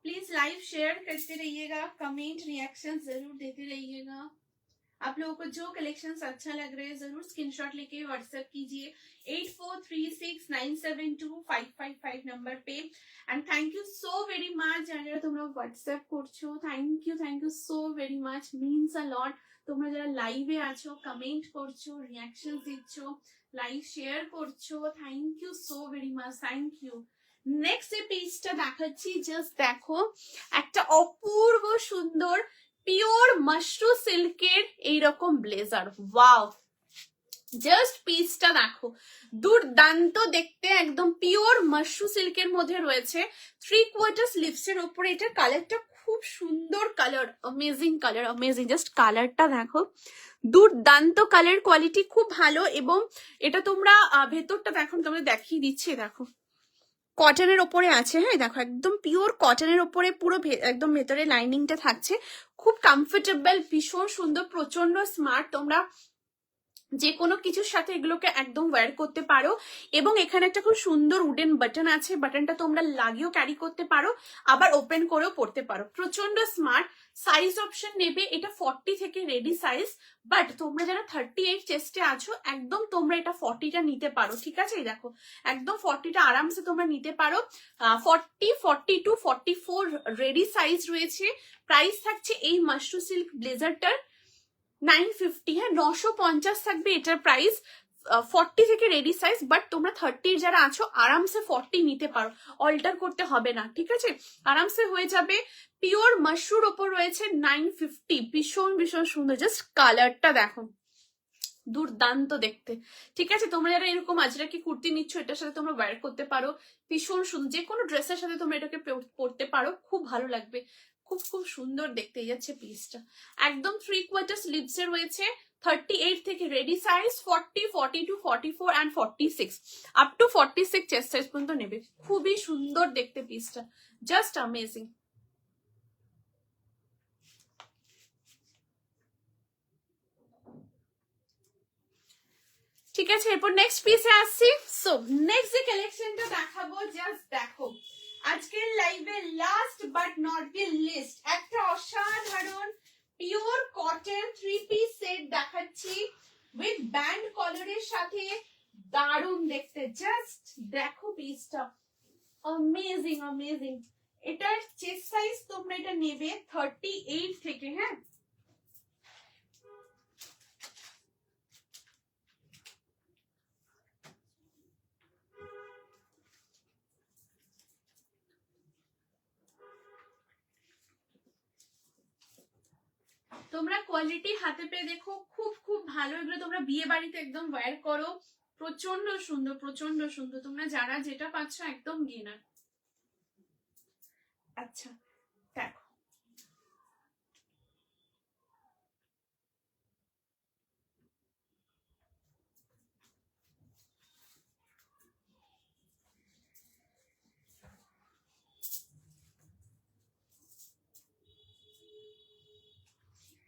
Speaker 1: प्लीज लाइव शेयर करते रहिएगा, कमेंट रिएक्शन जरूर देते रहिएगा। आप लोगों को जो कलेक्शंस अच्छा लग रहे हैं जरूर स्क्रीनशॉट लेके व्हाट्सएप कीजिए 8436972555 नंबर पे। And thank you so very much যারা তোমরা হোয়াটসঅ্যাপ করছো, thank you so very much, means a lot. তোমরা যারা লাইভে আছো, কমেন্ট করছো, রিঅ্যাকশন দিচ্ছ, লাইভ শেয়ার করছো, thank you so very much, thank you. Next যে পেজটা দেখাচ্ছি, জাস্ট দেখো, একটা অপূর্ব সুন্দর পিওর মাশরু সিল্কের এইরকম ব্লেজার, ওয়াও। জাস্ট পিসটা দেখো, দুর্দান্ত দেখতে, একদম পিওর মাশরু সিল্কের মধ্যে রয়েছে 3/4 স্লিভস এর উপরে। এটার কালারটা খুব সুন্দর colour, amazing colour, amazing. Just কালারটা দেখো, দুর্দান্ত কালার, কোয়ালিটি খুব ভালো। এবং এটা তোমরা ভেতরটা দেখো, তোমরা দেখিয়ে দিচ্ছি, দেখো কটনের ওপরে আছে, হ্যাঁ দেখো একদম পিওর কটনের ওপরে পুরো একদম ভেতরে লাইনিংটা থাকছে, খুব কমফোর্টেবল, ভীষণ সুন্দর, প্রচন্ড স্মার্ট। তোমরা যে কোনো কিছুর সাথে এগুলোকে একদম ওয়্যার করতে পারো। এবং এখানে একটা খুব সুন্দর উডেন বাটন আছে, বাটনটা তোমরা লাগিয়েও ক্যারি করতে পারো, আবার ওপেন করেও পড়তে পারো, প্রচন্ড স্মার্ট। সাইজ অপশন নেবে, এটা 40 থেকে রেডি সাইজ, বাট তোমরা যারা 38 চেস্টে আছো একদম তোমরা এটা 40টা নিতে পারো, ঠিক আছে। দেখো একদম 40টা আরামসে তোমরা নিতে পারো। 40, 42, 44 রেডি সাইজ রয়েছে। প্রাইস থাকছে এই মাশরু সিল্ক ব্লেজারটার 950, হ্যাঁ 950 থাকবে এটার প্রাইস। 40 থেকে রেডি সাইজ, বাট তোমরা 30 যারা আছো আরামসে 40 নিতে পারো, অল্টার করতে হবে না, ঠিক আছে, আরামসে হয়ে যাবে। পিওর মাশরুর ওপর রয়েছে 950, ভীষণ ভীষণ সুন্দর। জাস্ট কালারটা দেখো, দুর্দান্ত দেখতে, ঠিক আছে। তোমরা যারা এরকম আজরাকি কুর্তি নিচ্ছ, এটার সাথে তোমরা ওয়্যার করতে পারো, ভীষণ সুন্দর, যে কোনো ড্রেসের সাথে তোমরা এটাকে পরতে পারো, খুব ভালো লাগবে, খুব খুব সুন্দর দেখতে যাচ্ছে পিসটা। একদম 3/4 স্লিভস এ রয়েছে, 38 থেকে ready size, 40, 42, 44 and 46, up to 46 chest size পর্যন্ত নেবে। খুবই সুন্দর দেখতে পিসটা, জাস্ট অ্যামেজিং। ঠিক আছে, এরপর নেক্সট পিসে আসছি। সো নেক্সট যে কালেকশনটা দেখাবো, জাস্ট দেখো, আজকের লাইভে last but not the least একটা অসাধারণ পিওর কটন 3 পিস সেট দেখাচ্ছি উইথ ব্যান্ড কলারের সাথে, দারুণ দেখতে। জাস্ট দেখো পিসটা, অ্যামেজিং অ্যামেজিং। এটার চেস্ট সাইজ তোমরা এটা নেবে 38 থেকে, হ্যাঁ তোমরা কোয়ালিটি হাতে পেয়ে দেখো, খুব খুব ভালো। এগুলো তোমরা বিয়ে বাড়িতে একদম ওয়্যার করো, প্রচন্ড সুন্দর, প্রচন্ড সুন্দর। তোমরা যারা যেটা পাচ্ছ একদম গেনার। আচ্ছা দেখো,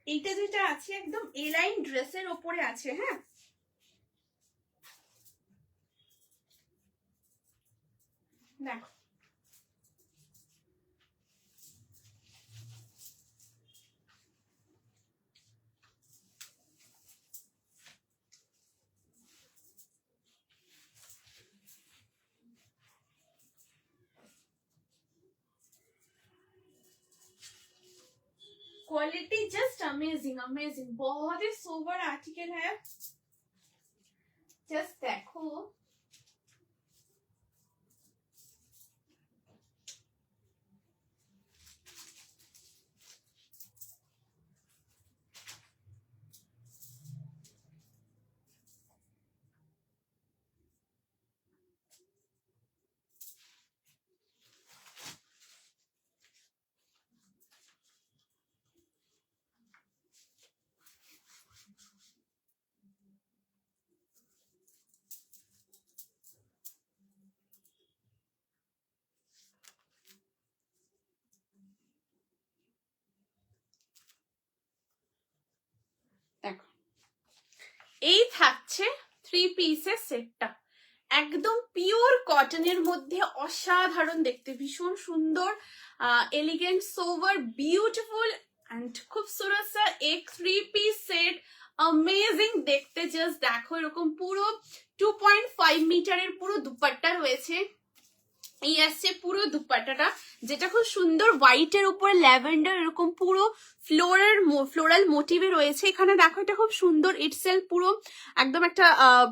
Speaker 1: এইটা যেটা আছে একদম এলাইন ড্রেসের ওপরে আছে, হ্যাঁ দেখো, क्वालिटी जस्ट अमेजिंग अमेजिंग, बहुत ही सोबर आर्टिकल है। जस्ट देखो, এই থাকছে 3 পিসের সেটটা, একদম পিওর কটনের মধ্যে, অসাধারণ দেখতে, ভীষণ সুন্দর, এলিগেন্ট, সোভার, বিউটিফুল অ্যান্ড খুবসুরত সা এক 3 পিস সেট, অ্যামেজিং দেখতে। জাস্ট দেখো, এরকম পুরো 2.5 মিটারের পুরো দুপাট্টা রয়েছে। এই আসছে পুরো দুপাট্টাটা, যেটা খুব সুন্দর হোয়াইটের উপরে ল্যাভেন্ডার এরকম পুরো ফ্লোরাল মোটিভে রয়েছে। এখানে দেখো, এটা খুব সুন্দর ইটসেলফ পুরো একদম একটা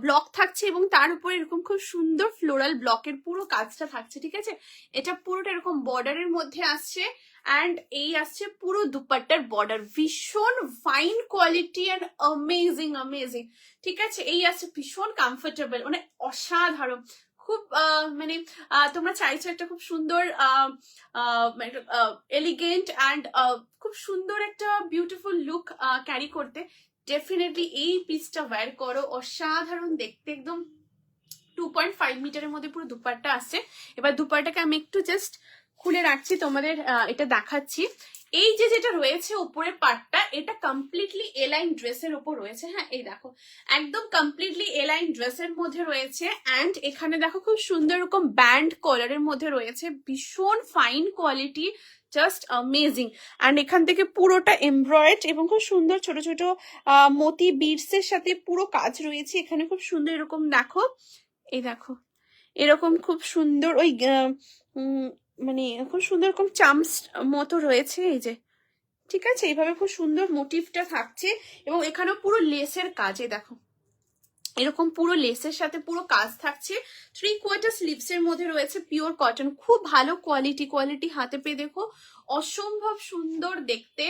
Speaker 1: ব্লক থাকছে এবং তার উপরে এরকম খুব সুন্দর ফ্লোরাল ব্লকের পুরো কাজটা থাকছে, ঠিক আছে। এটা পুরোটা এরকম বর্ডারের মধ্যে আসছে অ্যান্ড এই আসছে পুরো দুপাট্টার বর্ডার, ভীষণ fine quality and amazing amazing, ঠিক আছে। এই আছে ভীষণ কমফোর্টেবল, মানে অসাধারণ, খুব মানে তোমরা চাইছো একটা খুব সুন্দর এলিগেন্ট অ্যান্ড খুব সুন্দর একটা বিউটিফুল লুক ক্যারি করতে, ডেফিনেটলি এই পিসটা ওয়্যার করো, অসাধারণ দেখতে, একদম 2.5 মিটারের মধ্যে পুরো দুপাট্টা আসছে। এবার দুপাট্টাকে আমি একটু জাস্ট খুলে রাখছি, তোমাদের এটা দেখাচ্ছি। এই যে যেটা রয়েছে উপরের পার্টটা, এটা কমপ্লিটলি এলাইন ড্রেসের উপর রয়েছে। হ্যাঁ, এই দেখো, একদম কমপ্লিটলি এলাইন ড্রেসের মধ্যে রয়েছে অ্যান্ড এখানে দেখো খুব সুন্দর এরকম ব্যান্ড কলারের মধ্যে রয়েছে, ভীষণ fine quality, just amazing. And এখান থেকে পুরোটা এমব্রয়েড এবং খুব সুন্দর ছোট ছোট মতি বিডস এর সাথে পুরো কাজ রয়েছে। এখানে খুব সুন্দর এরকম দেখো, এই দেখো এরকম খুব সুন্দর ওই মানে খুব সুন্দর এরকম চামস মতো রয়েছে, এই যে, ঠিক আছে। এইভাবে খুব সুন্দর মোটিভটা থাকছে এবং এখানেও পুরো লেসের কাজে দেখো, এরকম পুরো লেসের সাথে পুরো কাজ থাকছে। 3/4 স্লিভস এর মধ্যে রয়েছে, পিওর কটন, খুব ভালো কোয়ালিটি হাতে পেয়ে দেখো, অসম্ভব সুন্দর দেখতে।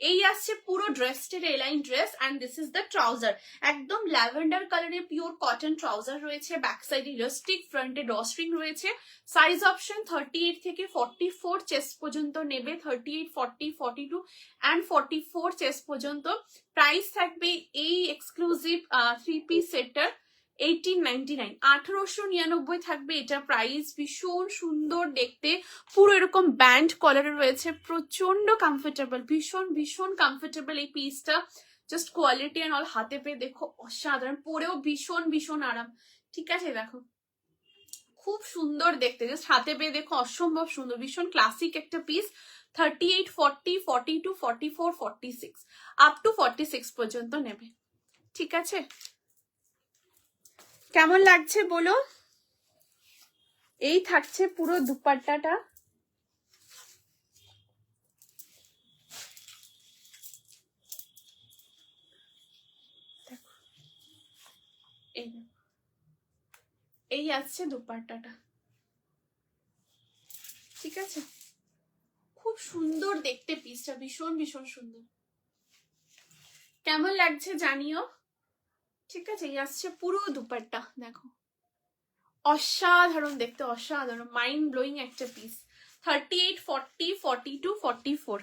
Speaker 1: এই আসছে পুরো ড্রেসটির A line dress and this is the trouser, একদম ল্যাভেন্ডার কালারের পিওর কটন ট্রাউজার রয়েছে, ব্যাক সাইডে ইলাস্টিক, ফ্রন্টে ড্রস্ট্রিং রয়েছে। সাইজ অপশন 38 থেকে 44 চেস্ট পর্যন্ত নেবে, 38, 40, 42 অ্যান্ড 44 চেস্ট পর্যন্ত। প্রাইস থাকবে এই এক্সক্লুসিভ 3 পিস সেটটার 1899, 1899 থাকবে এটা প্রাইস। ভীষণ সুন্দর দেখতে, পুরো এরকম ব্যান্ড কলারে রয়েছে, প্রচন্ড কমফোর্টেবল, ভীষণ কমফোর্টেবল এই পিসটা, জাস্ট কোয়ালিটি অ্যান্ড অল হাতে পেয়ে দেখো অসাধারণ, পরেও ভীষণ আরাম, ঠিক আছে। দেখো খুব সুন্দর দেখতে, জাস্ট হাতে পেয়ে দেখো অসম্ভব সুন্দর, ভীষণ ক্লাসিক একটা পিস। 38, 40, 42, 44, 46 আপ টু 46 পর্যন্ত নেবে, ঠিক আছে। কেমন লাগছে বলো। এই থাকছে পুরো দুপাট্টাটা, এই আসছে দুপাট্টাটা, ঠিক আছে। খুব সুন্দর দেখতে পিসটা, ভীষণ সুন্দর। কেমন লাগছে জানিও, ঠিক আছে। এই আসছে পুরো দুপাট্টা, দেখো অসাধারণ দেখতে, অসাধারণ মাইন্ড ব্লোয়িং একটা পিস। 38, 40, 42, 44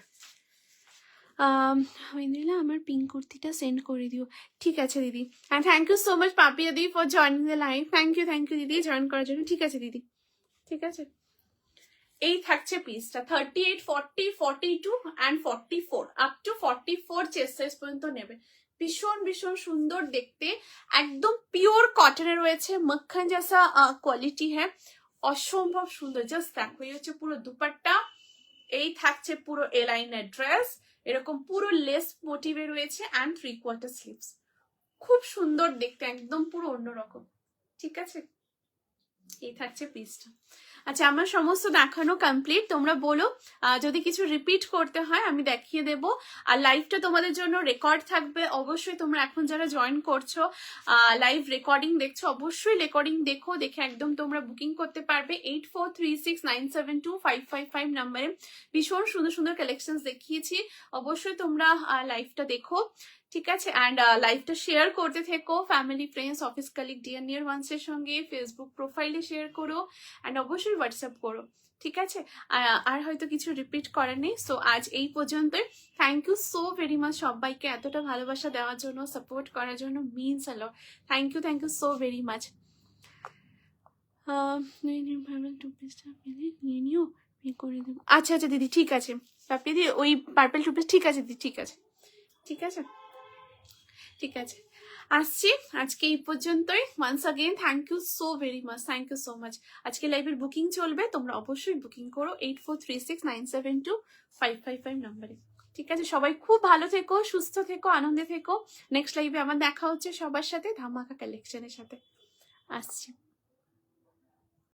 Speaker 1: আমার পিঙ্ক কুর্তিটা সেন্ড করে দিও, ঠিক আছে দিদি। And thank you so much Papiya দিদি for joining the live, thank you দিদি জয়েন করার জন্য, ঠিক আছে দিদি, ঠিক আছে। এই থাকছে পিসটা 38, 40, 42 and 44 up to 44 chest size পর্যন্ত নেবে, ভীষণ সুন্দর দেখতে, একদম পিওর কটনে রয়েছে, মক্খন জেসা কোয়ালিটি হ্যাঁ, অসম্ভব সুন্দর। জাস্ট দেখো, এই হচ্ছে পুরো দুপাট্টা, এই থাকছে পুরো এলাইনার ড্রেস, এরকম পুরো লেস মোটিভে রয়েছে অ্যান্ড 3/4 স্লিভস, খুব সুন্দর দেখতে, একদম পুরো অন্যরকম, ঠিক আছে। এই থাকছে পিসটা। আচ্ছা, আমার সমস্ত দেখানো কমপ্লিট, তোমরা বলো যদি কিছু রিপিট করতে হয় আমি দেখিয়ে দেব। আর লাইভটা তোমাদের জন্য রেকর্ড থাকবে, অবশ্যই তোমরা এখন যারা জয়েন করছো লাইভ রেকর্ডিং দেখছো, অবশ্যই রেকর্ডিং দেখে একদম তোমরা বুকিং করতে পারবে 8436972555 নাম্বারে। ভীষণ সুন্দর কালেকশন দেখিয়েছি, অবশ্যই তোমরা লাইভটা দেখো, ঠিক আছে। অ্যান্ড লাইভটা শেয়ার করতে থেকো family, friends, office colleague, dear near ওয়ান্সের সঙ্গে, ফেসবুক প্রোফাইলে শেয়ার করো অ্যান্ড অবশ্যই হোয়াটসঅ্যাপ করো, ঠিক আছে। আর হয়তো কিছু রিপিট করার নেই। সো আজ এই পর্যন্তই। Thank you so very much সবাইকে এতটা ভালোবাসা দেওয়ার জন্য, সাপোর্ট করার জন্য, means a lot. Thank you so very much. আচ্ছা দিদি, ঠিক আছে পাপড়ি দি, ওই পার্পল টুপিস, ঠিক আছে দিদি, ঠিক আছে ঠিক আছে, আসছি আজকে এই পর্যন্তই। Once again thank you so very much, thank you so much. আজকে লাইভের বুকিং চলবে, তোমরা অবশ্যই বুকিং করো 8436972555 নম্বরে। ঠিক আছে, সবাই খুব ভালো থেকো, সুস্থ থেকো, আনন্দে থেকো। নেক্সট লাইভে আমার দেখা হচ্ছে সবার সাথে ধামাকা কালেকশনের সাথে। আসছি।